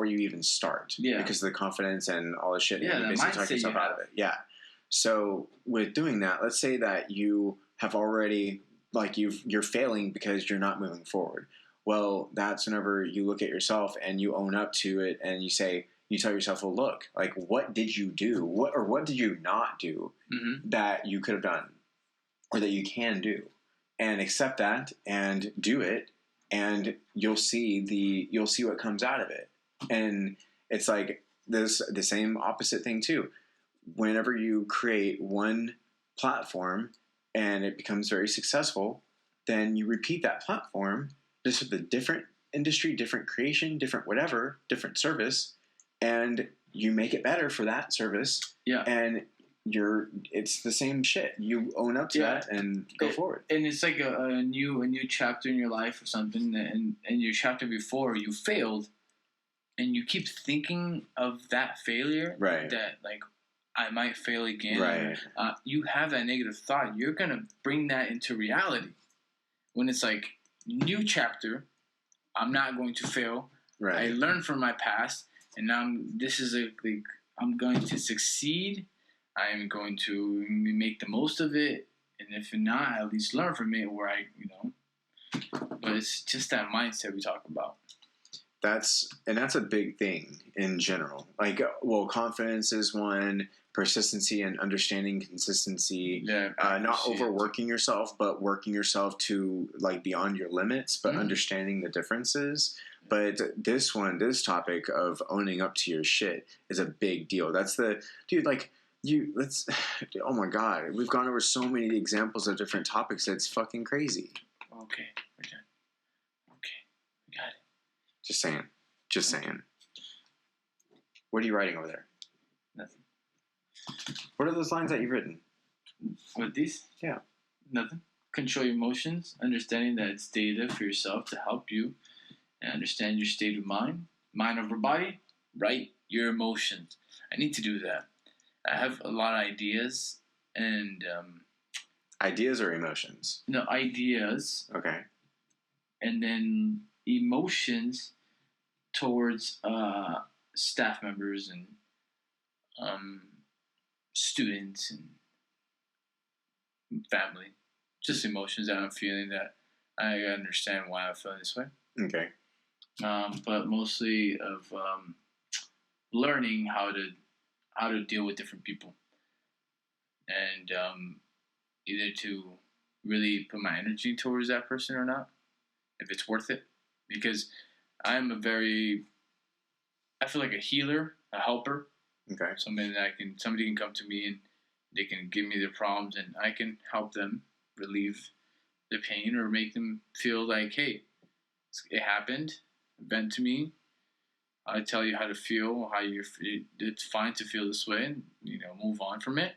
you even start, because of the confidence and all the shit, and you basically talk yourself out of it. Yeah. So with doing that, let's say that you have already you're failing because you're not moving forward. Well, that's whenever you look at yourself and you own up to it, and you tell yourself, well, look, like, what did you do? What did you not do that you could have done or that you can do? And accept that and do it, and you'll see what comes out of it. And it's like the same opposite thing too. Whenever you create one platform and it becomes very successful, then you repeat that platform just with a different industry, different creation, different whatever, different service, and you make it better for that service. Yeah. And it's the same shit. You own up to that and go forward. And it's like a new chapter in your life or something. And your chapter before, you failed, and you keep thinking of that failure. Right. That like, I might fail again. Right. You have that negative thought. You're gonna bring that into reality. When it's like, new chapter, I'm not going to fail. Right. I learned from my past, and now I'm going to succeed. I am going to make the most of it, and if not, at least learn from it. But it's just that mindset we talk about. That's a big thing in general. Like, well, confidence is one, persistency and understanding consistency. Yeah, not overworking yourself, but working yourself to like beyond your limits, but understanding the differences. But this topic of owning up to your shit is a big deal. That's oh my God, we've gone over so many examples of different topics. It's fucking crazy. Okay, we're done. Okay, we got it. Just saying. What are you writing over there? Nothing. What are those lines that you've written? What, these? Yeah. Nothing. Control your emotions, understanding that it's data for yourself to help you and understand your state of mind. Mind over body, write your emotions. I need to do that. I have a lot of ideas and... ideas or emotions? No, ideas. Okay. And then emotions towards staff members and students and family. Just emotions that I'm feeling that I understand why I'm feeling this way. Okay. But mostly of learning how to deal with different people, and either to really put my energy towards that person or not, if it's worth it. Because I feel like a healer, a helper. Okay. Somebody can come to me and they can give me their problems and I can help them relieve the pain or make them feel like, hey, it happened, vent to me. I tell you how to feel, it's fine to feel this way, and move on from it.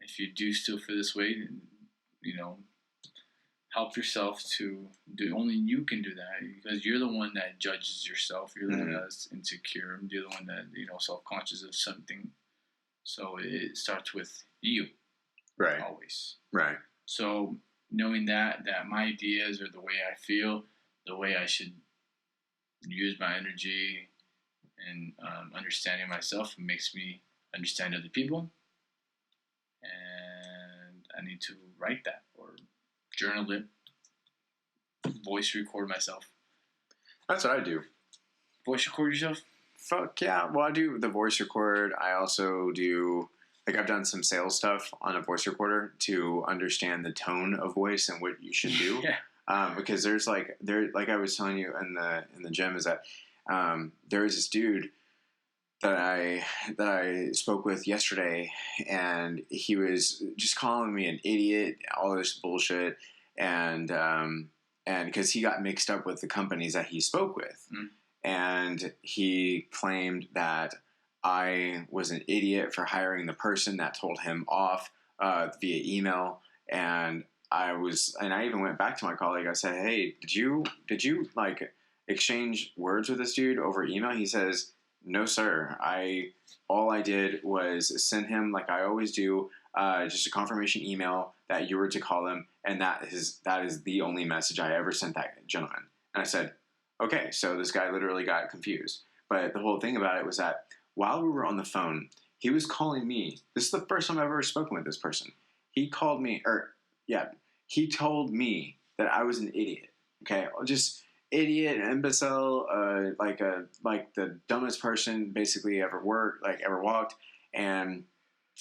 If you do still feel this way, help yourself to do. Only you can do that because you're the one that judges yourself. You're the one that's insecure. You're the one that self-conscious of something. So it starts with you, right? Always, right. So knowing that my ideas or the way I feel, the way I should use my energy, and understanding myself makes me understand other people. And I need to write that or journal it, voice record myself. That's what I do. Voice record yourself? Fuck yeah. Well, I do the voice record. I also do, like, I've done some sales stuff on a voice recorder to understand the tone of voice and what you should do. Yeah. Because like I was telling you in the gym, is that there was this dude that I spoke with yesterday, and he was just calling me an idiot, all this bullshit, and because he got mixed up with the companies that he spoke with, and he claimed that I was an idiot for hiring the person that told him off via email, and I even went back to my colleague. I said, "Hey, did you like exchange words with this dude over email?" He says, "No, sir. All I did was send him, like I always do, just a confirmation email that you were to call him, and that is the only message I ever sent that gentleman." And I said, "Okay." So this guy literally got confused. But the whole thing about it was that while we were on the phone, he was calling me. This is the first time I've ever spoken with this person. He called me, he told me that I was an idiot. Okay, just idiot, imbecile, like the dumbest person basically ever walked. And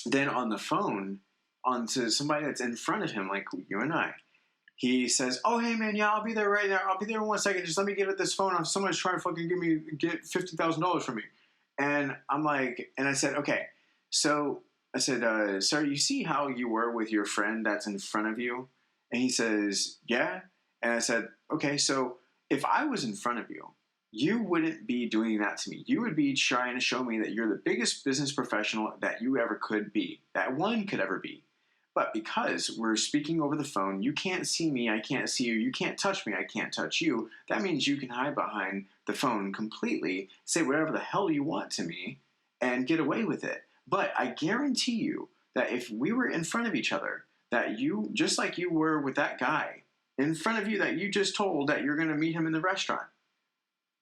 then on the phone, onto somebody that's in front of him, like you and I, he says, "Oh, hey man, yeah, I'll be there right now. I'll be there in 1 second. Just let me get at this phone. Someone's trying to fucking get $50,000 from me." And I'm like, and I said, "Okay." So I said, "Sir, you see how you were with your friend that's in front of you?" And he says, "Yeah." And I said, "Okay, so if I was in front of you, you wouldn't be doing that to me. You would be trying to show me that you're the biggest business professional that you ever could be, that one could ever be. But because we're speaking over the phone, you can't see me, I can't see you, you can't touch me, I can't touch you. That means you can hide behind the phone completely, say whatever the hell you want to me, and get away with it. But I guarantee you that if we were in front of each other, that you, just like you were with that guy in front of you that you just told that you're going to meet him in the restaurant,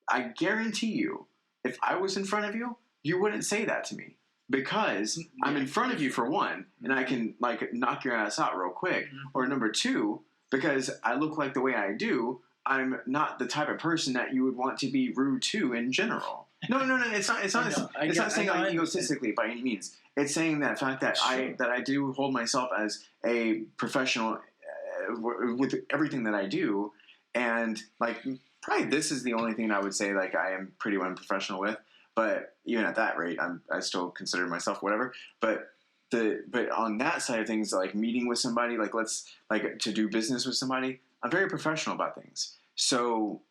I guarantee you, if I was in front of you, you wouldn't say that to me. Because I'm in front of you, for one, and I can knock your ass out real quick. Or number two, because I look like the way I do, I'm not the type of person that you would want to be rude to in general. No. It's not. It's not saying like egotistically by any means. It's saying that fact that I do hold myself as a professional with everything that I do, and like probably this is the only thing I would say like I am pretty unprofessional with. But even at that rate, I still consider myself whatever. But on that side of things, like meeting with somebody, like to do business with somebody, I'm very professional about things. So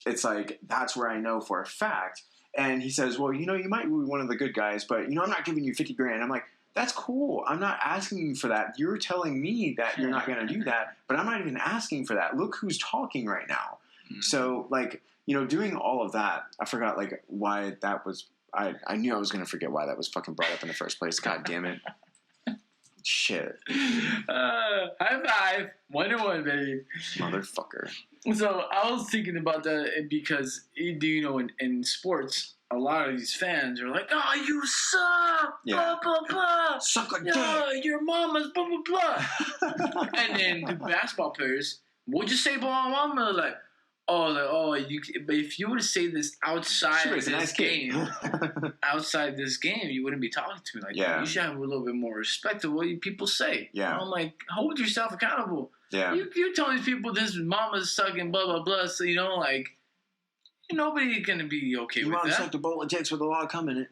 it's like that's where I know for a fact. And he says, well, you might be one of the good guys, but I'm not giving you $50,000. I'm like, that's cool. I'm not asking you for that. You're telling me that you're not going to do that, but I'm not even asking for that. Look who's talking right now. Mm-hmm. So like, doing all of that, I forgot like why that was. I knew I was going to forget why that was fucking brought up in the first place. God damn it. Shit. High five. 1-1, baby. Motherfucker. So I was thinking about that because, in sports, a lot of these fans are like, oh, you suck, blah, blah, blah. Suck a dick. Your mama's blah, blah, blah. And then the basketball players, what'd you say, blah, blah, blah? Like, but if you were to say this outside this game, you wouldn't be talking to me like that. You should have a little bit more respect of what people say. Yeah. I'm like, hold yourself accountable. Yeah. You're telling these people this mama's sucking blah, blah, blah. So, nobody's going to be okay with that. You sucked a bowl of dicks with a lot of cum in it.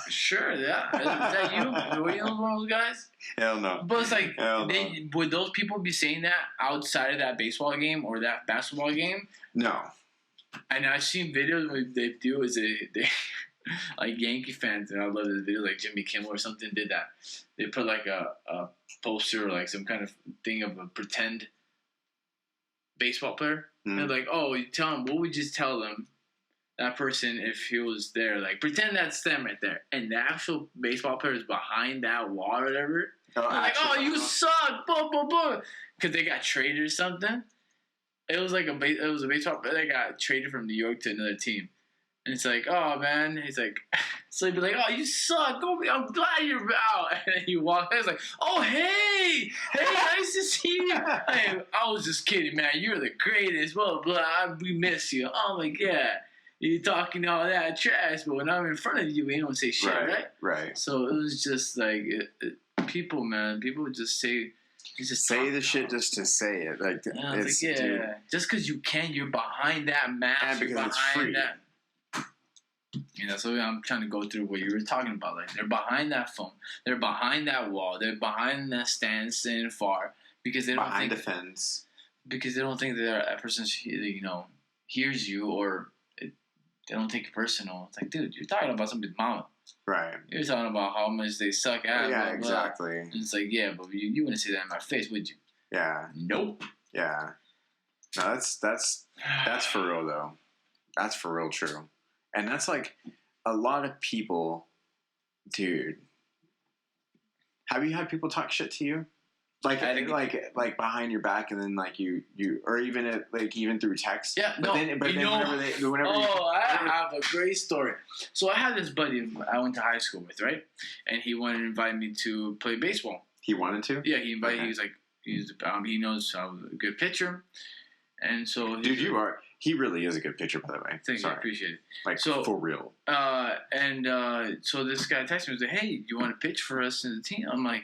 Sure, yeah. Is that you? Were you one of those guys? Hell no. But it's like, would those people be saying that outside of that baseball game or that basketball game? No. And I've seen videos where they do is they like Yankee fans, and I love this video, like Jimmy Kimmel or something did that. They put like a poster or like some kind of thing of a pretend baseball player. Mm. And they're like, oh, you tell them, what would you tell them? That person, if he was there, like pretend that's them right there, and the actual baseball player is behind that wall or whatever. Like, oh, you suck, blah blah blah, because they got traded or something. It was like a baseball player that got traded from New York to another team, and it's like, oh man, he's like, so he'd be like, oh, you suck, I'm glad you're out, and then you walk, and it's like, oh hey, nice to see you. I was just kidding, man, you're the greatest, blah blah, we miss you. Oh my god. You're talking all that trash, but when I'm in front of you, we don't say shit, right? Right. So it was just like people just say, say the shit just to say it. Like, it's, like dude. Just because you can, you're behind that mask, and because it's free. That. So I'm trying to go through what you were talking about. Like they're behind that phone, they're behind that wall, they're behind that stand, standing far because they don't behind the fence because they don't think that person hears you or. They don't take it personal. It's like, dude, you're talking about somebody's mama. Right. You're talking about how much they suck ass. Yeah, blah, blah. exactly. And it's like, yeah, but you wouldn't say that in my face, would you? Yeah. Nope. Yeah. No, that's for real, though. That's for real true. And that's like a lot of people, dude. Have you had people talk shit to you? Like behind your back, and then like you, or even even through text. Yeah, I have a great story. So I had this buddy I went to high school with, right? And he wanted to invite me to play baseball. He wanted to? Yeah, he invited. Okay. He knows I'm a good pitcher, and so dude, he really is a good pitcher, by the way. Thank you, I appreciate it. Like for real. So this guy texted me and said, "Hey, do you want to pitch for us in the team?" I'm like.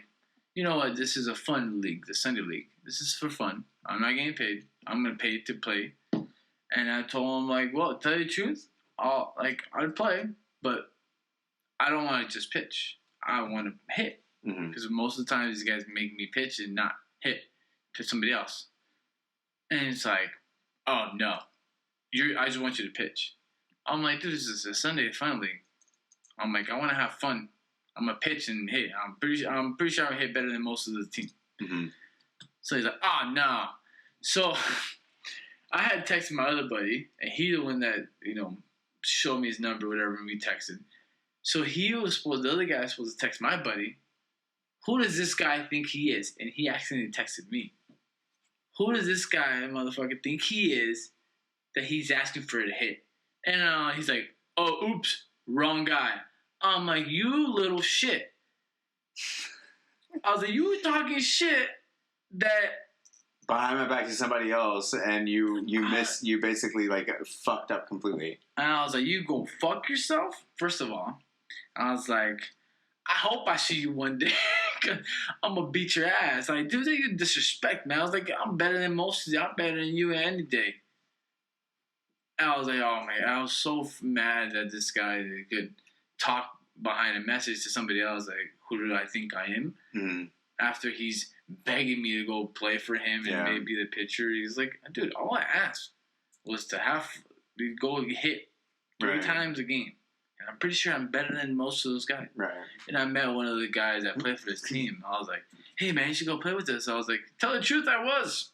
You know what? This is a fun league, the Sunday league. This is for fun. I'm not getting paid. I'm gonna pay to play. And I told him like, well, to tell you the truth, I'd play, but I don't want to just pitch. I want to hit because most of the time these guys make me pitch and not hit to somebody else. And it's like, oh no, I just want you to pitch. I'm like, dude, this is a Sunday fun league. I'm like, I want to have fun. I'm gonna pitch and hit. I'm pretty sure I hit better than most of the team. Mm-hmm. So he's like, oh no. So I had texted my other buddy, and he's the one that showed me his number, or whatever, and we texted. So the other guy was supposed to text my buddy. Who does this guy think he is? And he accidentally texted me. Who does this guy, motherfucker, think he is that he's asking for a hit? And he's like, oh, oops, wrong guy. I'm like, you little shit. I was like, you were talking shit that behind my back to somebody else, and you basically like fucked up completely. And I was like, you go fuck yourself. First of all, I was like, I hope I see you one day. I'm gonna beat your ass. Like, dude, you disrespect me. I was like, I'm better than most of you. I'm better than you any day. And I was like, oh man, I was so mad that this guy could talk behind a message to somebody else. Like, who do I think I am? Mm-hmm. After he's begging me to go play for him and maybe the pitcher, he's like, dude, all I asked was to go hit 3 times a game. And I'm pretty sure I'm better than most of those guys. Right. And I met one of the guys that played for this team. I was like, hey, man, you should go play with us. I was like, tell the truth, I was.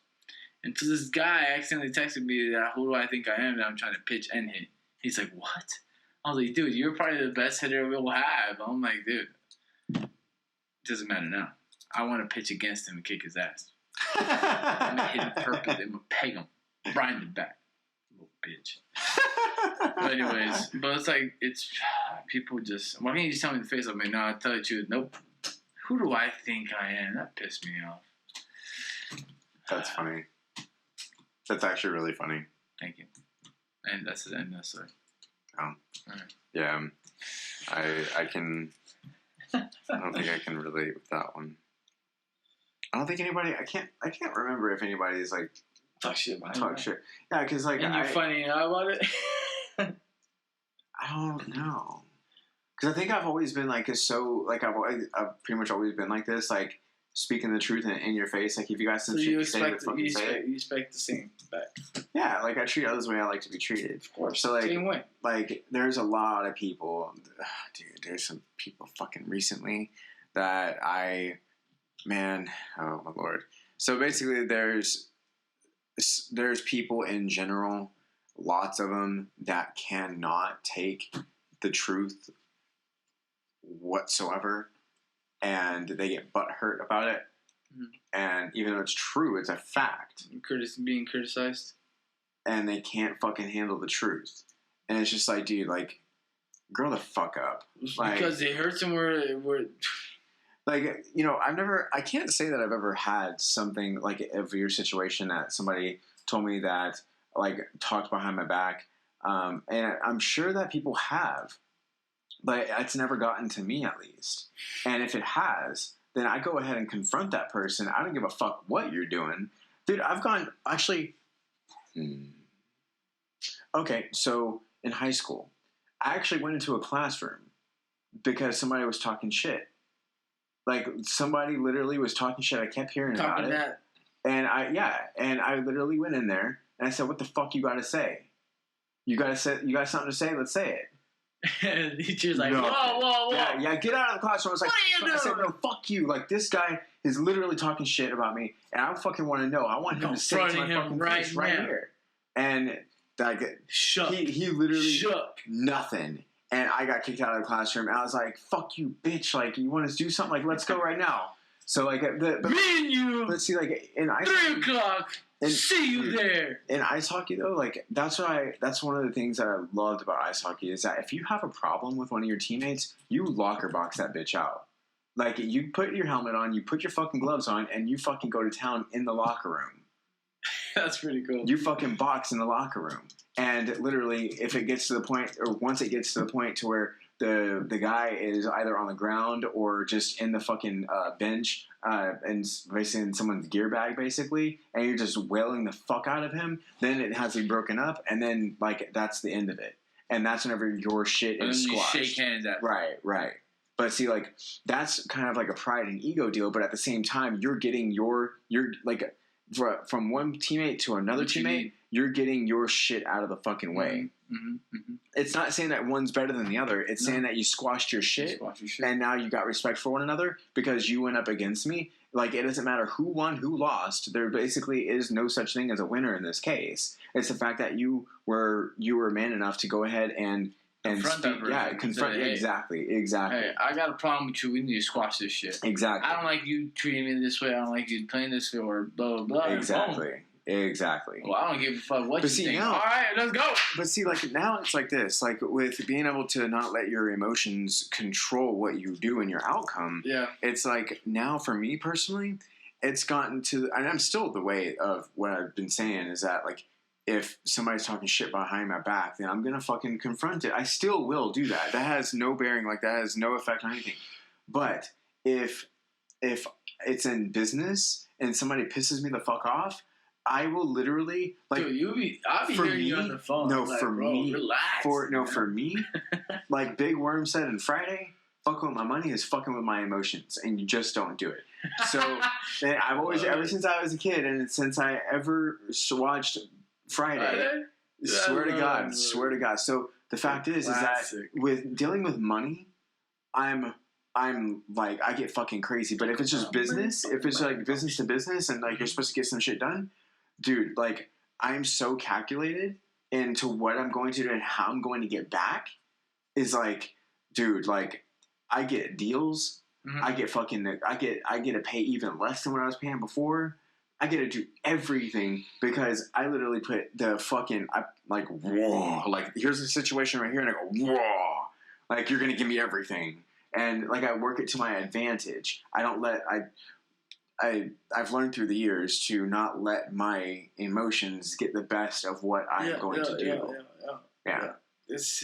And to this guy accidentally texted me that, who do I think I am, that I'm trying to pitch and hit. He's like, what? I was like, dude, you're probably the best hitter we'll have. I'm like, dude, it doesn't matter now. I want to pitch against him and kick his ass. I'm going to hit him perfectly. I'm going to peg him. Grind him back. Little bitch. But anyways, it's like, people just, why can't you just tell me in the face? I'm like, no, I'll tell you the truth. Nope. Who do I think I am? That pissed me off. That's funny. That's actually really funny. Thank you. And that's the end of the story. Oh. Right. Yeah. I can, I don't think I can relate with that one. I don't think anybody, I can't remember if anybody's like, Talk shit about Talk shit. Yeah, because like, and you're funny about it? I don't know. Because I think I've always been like, I've pretty much always been like this, like, speaking the truth in your face. Like, if you got some shit to say, fucking say it. You expect the same back. Yeah, like, I treat others the way I like to be treated. Of course. So, like, same way. Like, there's a lot of people, dude, there's some people fucking recently that oh my Lord. So, basically, there's people in general, lots of them, that cannot take the truth whatsoever, and they get butthurt about it. Mm-hmm. And even though it's true, it's a fact. Being criticized. And they can't fucking handle the truth. And it's just like, dude, like, grow the fuck up. Like, because it hurts them where like, you know, I can't say that I've ever had something like a severe situation that somebody told me that, like, talked behind my back. And I'm sure that people have, but it's never gotten to me, at least. And if it has, then I go ahead and confront that person. I don't give a fuck what you're doing. Dude, Okay, so in high school, I actually went into a classroom because somebody was talking shit. Like, somebody literally was talking shit. I kept hearing about it. And I literally went in there and I said, "What the fuck you got to say? You got something to say? Let's say it." And the teacher's like, whoa. Yeah, get out of the classroom. I was like, what are you doing? I said, no, fuck you. Like, this guy is literally talking shit about me, and I fucking want to know. I want him to say it to my fucking face right here. And like, he literally shook nothing. And I got kicked out of the classroom. And I was like, fuck you, bitch. Like, you want to do something? Like, let's go right now. So, like, me and you. Let's see, like, in ice 3 o'clock. See you there. In ice hockey, though, like, that's one of the things that I loved about ice hockey is that if you have a problem with one of your teammates, you locker box that bitch out. Like, you put your helmet on, you put your fucking gloves on, and you fucking go to town in the locker room. That's pretty cool. You fucking box in the locker room. And literally, if it gets to the point, or once it gets to the point to where the guy is either on the ground or just in the fucking bench and basically in someone's gear bag, basically, and you're just wailing the fuck out of him, then it has to be broken up, and then, like, that's the end of it. And that's whenever your shit is squashed. You shake hands at Right. But see, like, that's kind of like a pride and ego deal, but at the same time, you're getting you're like, from one teammate to another teammate, you're getting your shit out of the fucking way. Mm-hmm. It's not saying that one's better than the other. It's saying that you squashed your shit, and now you got respect for one another because you went up against me. Like, it doesn't matter who won, who lost. There basically is no such thing as a winner in this case. It's the fact that you were man enough to go ahead and confront that person. Yeah, confront. Hey, exactly. Hey, I got a problem with you. We need to squash this shit. Exactly. I don't like you treating me this way. I don't like you playing this way, or blah, blah, blah. Exactly. Well, I don't give a fuck what you think. All right, let's go. But see, like, now it's like this. Like, with being able to not let your emotions control what you do and your outcome. Yeah. It's like, now for me personally, it's gotten to, and I'm still the way of what I've been saying is that, like, if somebody's talking shit behind my back, then I'm going to fucking confront it. I still will do that. That has no bearing, like, that has no effect on anything. But if it's in business and somebody pisses me the fuck off, I will literally, like, dude, I'll be hearing you on the phone. No, like, for bro, me, relax. For me, like Big Worm said on Friday, fucking with my money is fucking with my emotions, and you just don't do it. So I've always, ever since I was a kid, and since I ever watched Friday, swear to God. So the fact is that with dealing with money, I'm like, I get fucking crazy. But if it's just business, if it's like business to business, and like you're supposed to get some shit done, dude, like I'm so calculated into what I'm going to do and how I'm going to get back. Is like, dude, like I get deals. Mm-hmm. I get to pay even less than what I was paying before. I get to do everything because I literally put the fucking, like, whoa, like, here's the situation right here, and I go, whoa, like, you're going to give me everything. And, like, I work it to my advantage. I don't let, I've learned through the years to not let my emotions get the best of what I'm going to do. Yeah. It's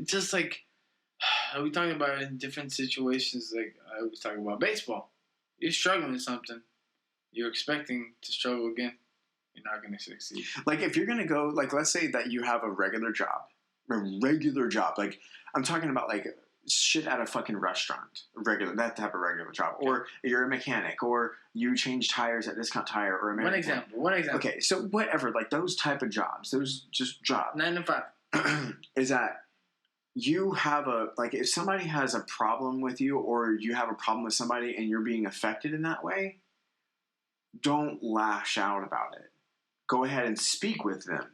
just like, we talking about in different situations, like I was talking about baseball. You're struggling with something. You're expecting to struggle again. You're not going to succeed. Like, if you're going to go, like, let's say that you have a regular job. Like, I'm talking about, like, shit at a fucking restaurant. That type of regular job. Okay. Or you're a mechanic. Or you change tires at Discount Tire or American. One example. Okay, so whatever. Like, those type of jobs. Those just jobs. 9 to 5. Is that you have if somebody has a problem with you or you have a problem with somebody and you're being affected in that way, don't lash out about it. Go ahead and speak with them.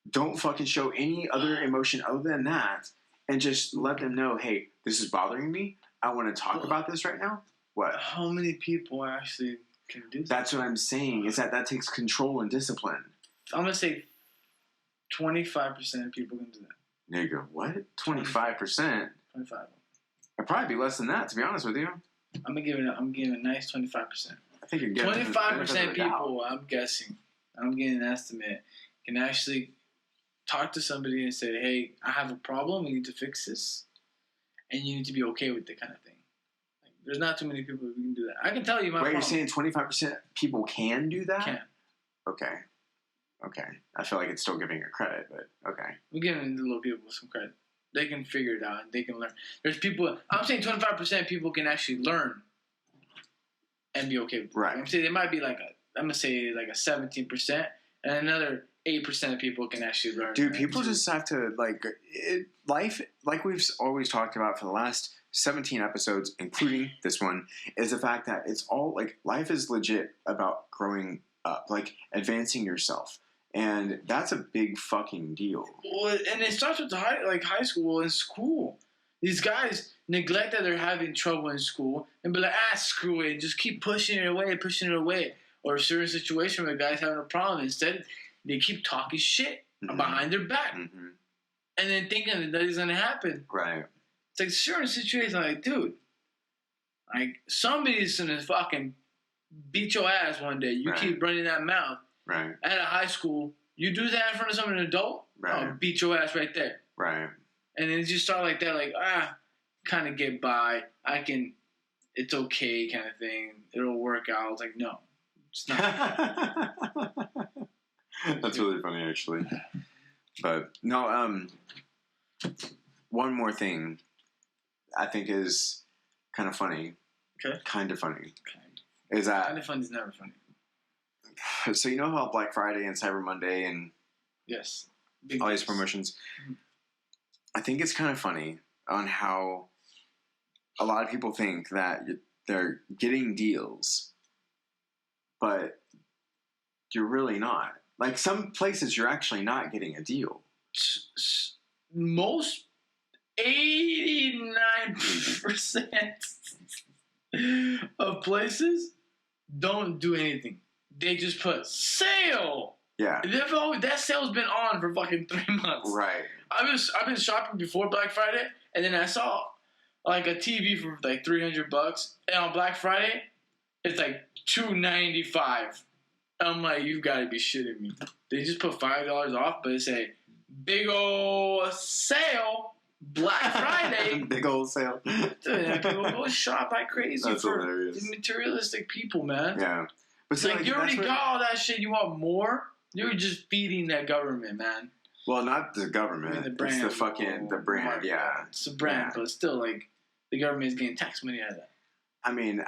Don't fucking show any other emotion other than that, and just let them know, hey, this is bothering me. I want to talk about this right now. What? How many people actually can do that? That's what I'm saying, is that takes control and discipline. I'm going to say 25% of people can do that. There you go. What? 25%? 25. It'd probably be less than that, to be honest with you. I'm giving a nice 25%. I think you're getting 25% people, I'm guessing, I'm getting an estimate, can actually talk to somebody and say, hey, I have a problem, we need to fix this, and you need to be okay with it, kind of thing. Like, there's not too many people who can do that. I can tell you my problem. Wait, you're saying 25% people can do that? Can. Okay. I feel like it's still giving her credit, but okay. We're giving the little people some credit. They can figure it out and they can learn. There's people, I'm saying 25% of people can actually learn and be okay with it. Right. I'm saying it might be I'm going to say like a 17%, and another 8% of people can actually learn. Dude, people just have to, life, like we've always talked about for the last 17 episodes, including this one, is the fact that it's all, like, life is legit about growing up, like, advancing yourself. And that's a big fucking deal. Well, and it starts with high school and school. These guys neglect that they're having trouble in school and be like, screw it, and just keep pushing it away. Or a certain situation where a guy's having a problem. Instead, they keep talking shit behind their back. Mm-hmm. And then thinking that is going to happen. Right. It's like certain situations, like, dude, like, somebody's going to fucking beat your ass one day. You keep running that mouth. Right. At a high school, you do that in front of an adult, I'll beat your ass right there. Right. And then you start like that, like, kind of get by. It's okay kind of thing. It'll work out. It's like, no, it's not. That's really funny, actually. But, no, one more thing I think is kind of funny. Okay. Kind of funny. Is that... Kind of funny is never funny. So you know how Black Friday and Cyber Monday and yes, all these promotions, I think it's kind of funny on how a lot of people think that they're getting deals, but you're really not. Like, some places you're actually not getting a deal. Most 89% of places don't do anything. They just put sale. Yeah. That sale's been on for fucking 3 months. Right. I've been shopping before Black Friday, and then I saw like a TV for like $300, and on Black Friday, it's like $295. I'm like, you've got to be shitting me. They just put $5 off, but they say, big ol' sale, Black Friday. Big old sale. Dude, people go shop like crazy. That's for hilarious. these materialistic people, man. Yeah. But It's like, you already got all that shit. You want more? You're just feeding that government, man. Well, not the government. I mean, the brand. It's the brand, yeah. It's a brand, Yeah. but still, like, the government is getting tax money out of that. I mean,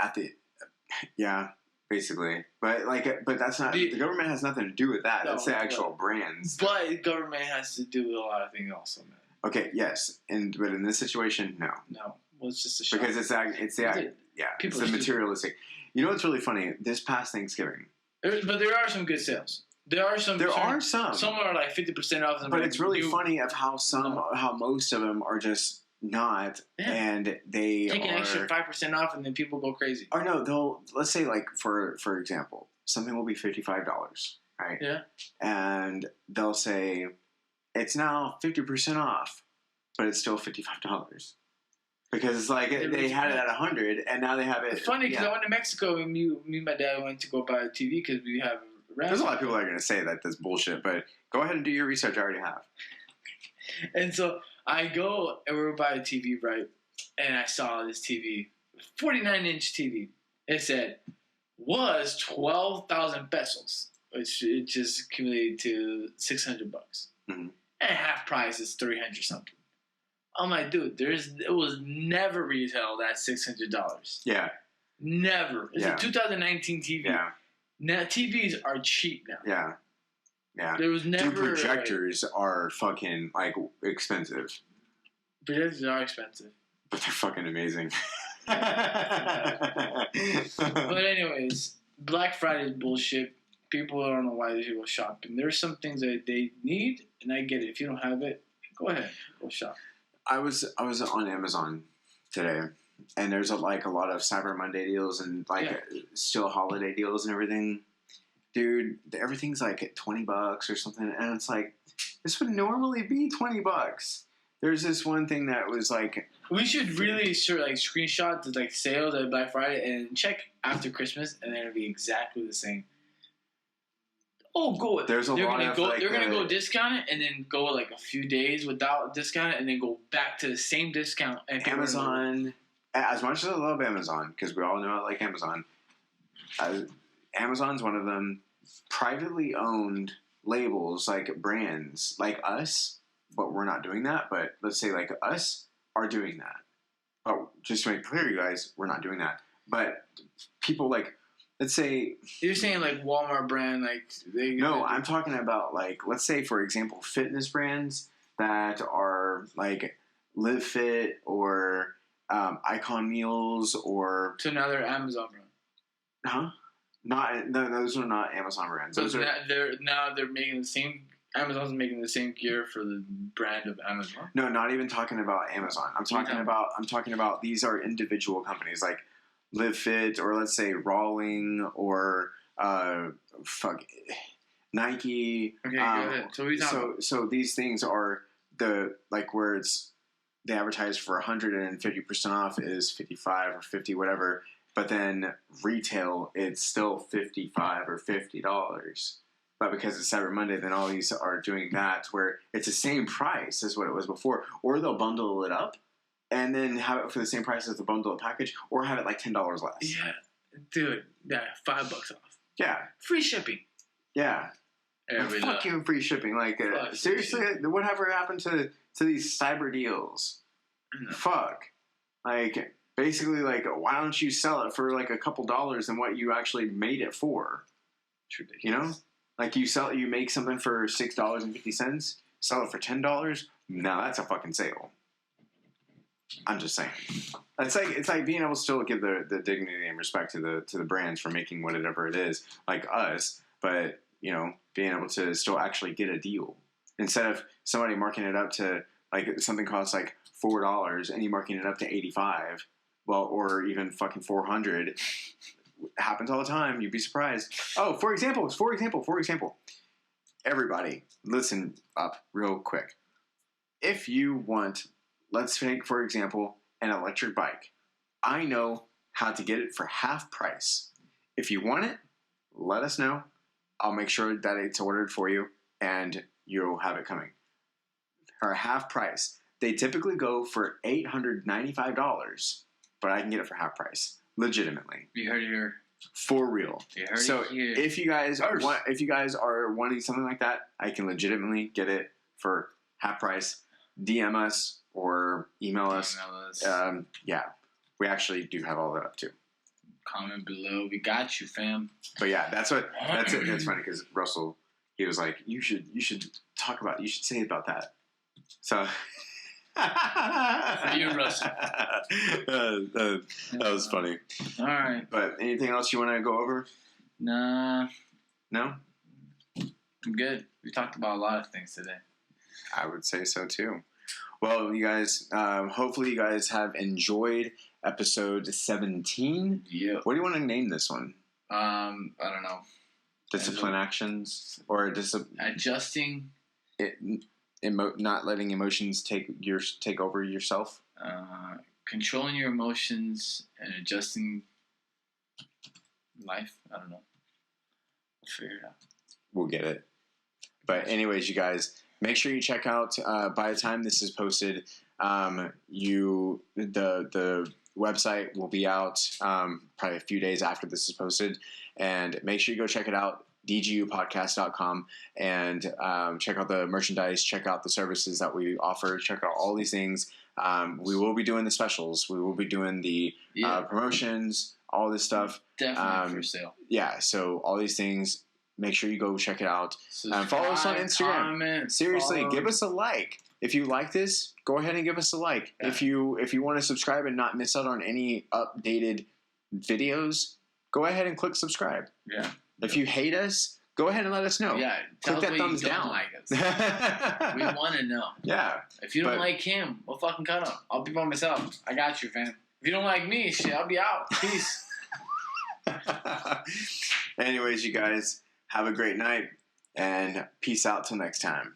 yeah, basically. But that's not, the government has nothing to do with that. That's the actual brands. But the government has to do with a lot of things also, man. Okay, yes. But in this situation, no. No. Well, it's just a shot. Because it's the materialistic. You know what's really funny? This past Thanksgiving. But there are some good sales. There are some. Some are like 50% off. But it's really funny of how most of them are just not, and they take an extra 5% off, and then people go crazy. Or no, let's say like for example, something will be $55, right? Yeah. And they'll say it's now 50% off, but it's still $55. Because it's like they had it at 100, and now they have it. It's funny because I went to Mexico, and me and my dad went to go buy a TV because we have. There's a lot of people that are going to say that that's bullshit, but go ahead and do your research. I already have. And so I go and we're buy a TV, right? And I saw this TV, 49-inch TV. It said was 12,000 pesos, which it just accumulated to $600. Mm-hmm. And half price is 300 something. I'm like, dude, it was never retailed at $600. Yeah. Never. It's a 2019 TV. Yeah. Now TVs are cheap now. Yeah. Yeah. There was never. Dude, projectors are fucking expensive. Projectors are expensive. But they're fucking amazing. But anyways, Black Friday is bullshit. People don't know why they should go shopping. There's some things that they need, and I get it. If you don't have it, go ahead, go shop. I was on Amazon today, and there's a lot of Cyber Monday deals and still holiday deals and everything. Dude, everything's like at $20 or something, and it's like this would normally be $20. There's this one thing that was like we should really screenshot the sales at Black Friday and check after Christmas, and then it'll be exactly the same. Oh, go! There's they're gonna go discount it, and then go like a few days without discount it, and then go back to the same discount. And Amazon, as much as I love Amazon, because we all know I like Amazon. Amazon's one of them. Privately owned labels, like brands, like us, but we're not doing that. But let's say like us are doing that. But just to make clear, you guys, we're not doing that. But people let's say you're saying like Walmart brand, no, I'm talking about let's say for example, fitness brands that are like Live Fit or Icon Meals or. So now they're Amazon brand. Huh? Those are not Amazon brands. They're making the same. Amazon's making the same gear for the brand of Amazon. No, not even talking about Amazon. I'm talking about these are individual companies like Live Fit or let's say Rawling or Nike. Okay, go ahead. So these things are where they advertise for 150% off is 55 or 50 whatever. But then retail, it's still $55 or $50. But because it's Cyber Monday, then all these are doing that where it's the same price as what it was before. Or they'll bundle it up and then have it for the same price as the bundle package, or have it like $10 less. Yeah, dude, $5 off. Yeah. Free shipping. Yeah. Fucking free shipping. Seriously, whatever happened to these cyber deals? Fuck. Basically, why don't you sell it for a couple dollars than what you actually made it for? It's ridiculous. You know, you make something for $6.50, sell it for $10. Now that's a fucking sale. I'm just saying. It's like being able to still give the dignity and respect to the brands for making whatever it is, like us, but being able to still actually get a deal instead of somebody marking it up to something costs $4 and you marking it up to $85. Well, or even fucking 400. Happens all the time. You'd be surprised. Oh, for example. Everybody, listen up real quick. If you want, let's take, for example, an electric bike. I know how to get it for half price. if you want it, let us know. I'll make sure that it's ordered for you, and you'll have it coming. Or half price. They typically go for $895, but I can get it for half price. Legitimately. You heard it here. For real. You heard So it here. if you guys are wanting something like that, I can legitimately get it for half price. DM us or email us. Yeah, we actually do have all that up too. Comment below. We got you, fam. But yeah, that's it. That's funny because Russell, he was like, you should say about that. So you, Russell. That was funny. All right. But anything else you want to go over? Nah. No? I'm good. We talked about a lot of things today. I would say so too. Well, you guys, hopefully you guys have enjoyed episode 17. Yeah. What do you want to name this one? I don't know. Discipline actions or adjusting. Not letting emotions take over yourself. Controlling your emotions and adjusting life. I don't know. We'll figure it out. We'll get it. But anyways, you guys, make sure you check out. By the time this is posted, the website will be out probably a few days after this is posted, and make sure you go check it out. DGUpodcast.com and check out the merchandise, check out the services that we offer, check out all these things. We will be doing the specials. We will be doing the promotions, all this stuff. Definitely for sale. Yeah, so all these things, make sure you go check it out. Follow us on Instagram. Comment, Seriously, give us a like. If you like this, go ahead and give us a like. Yeah. If you want to subscribe and not miss out on any updated videos, go ahead and click subscribe. Yeah. If you hate us, go ahead and let us know. Yeah, click that thumbs you don't down. Like us. We want to know. Yeah. If you don't like him, we'll fucking cut him. I'll be by myself. I got you, fam. If you don't like me, shit, I'll be out. Peace. Anyways, you guys, have a great night, and peace out till next time.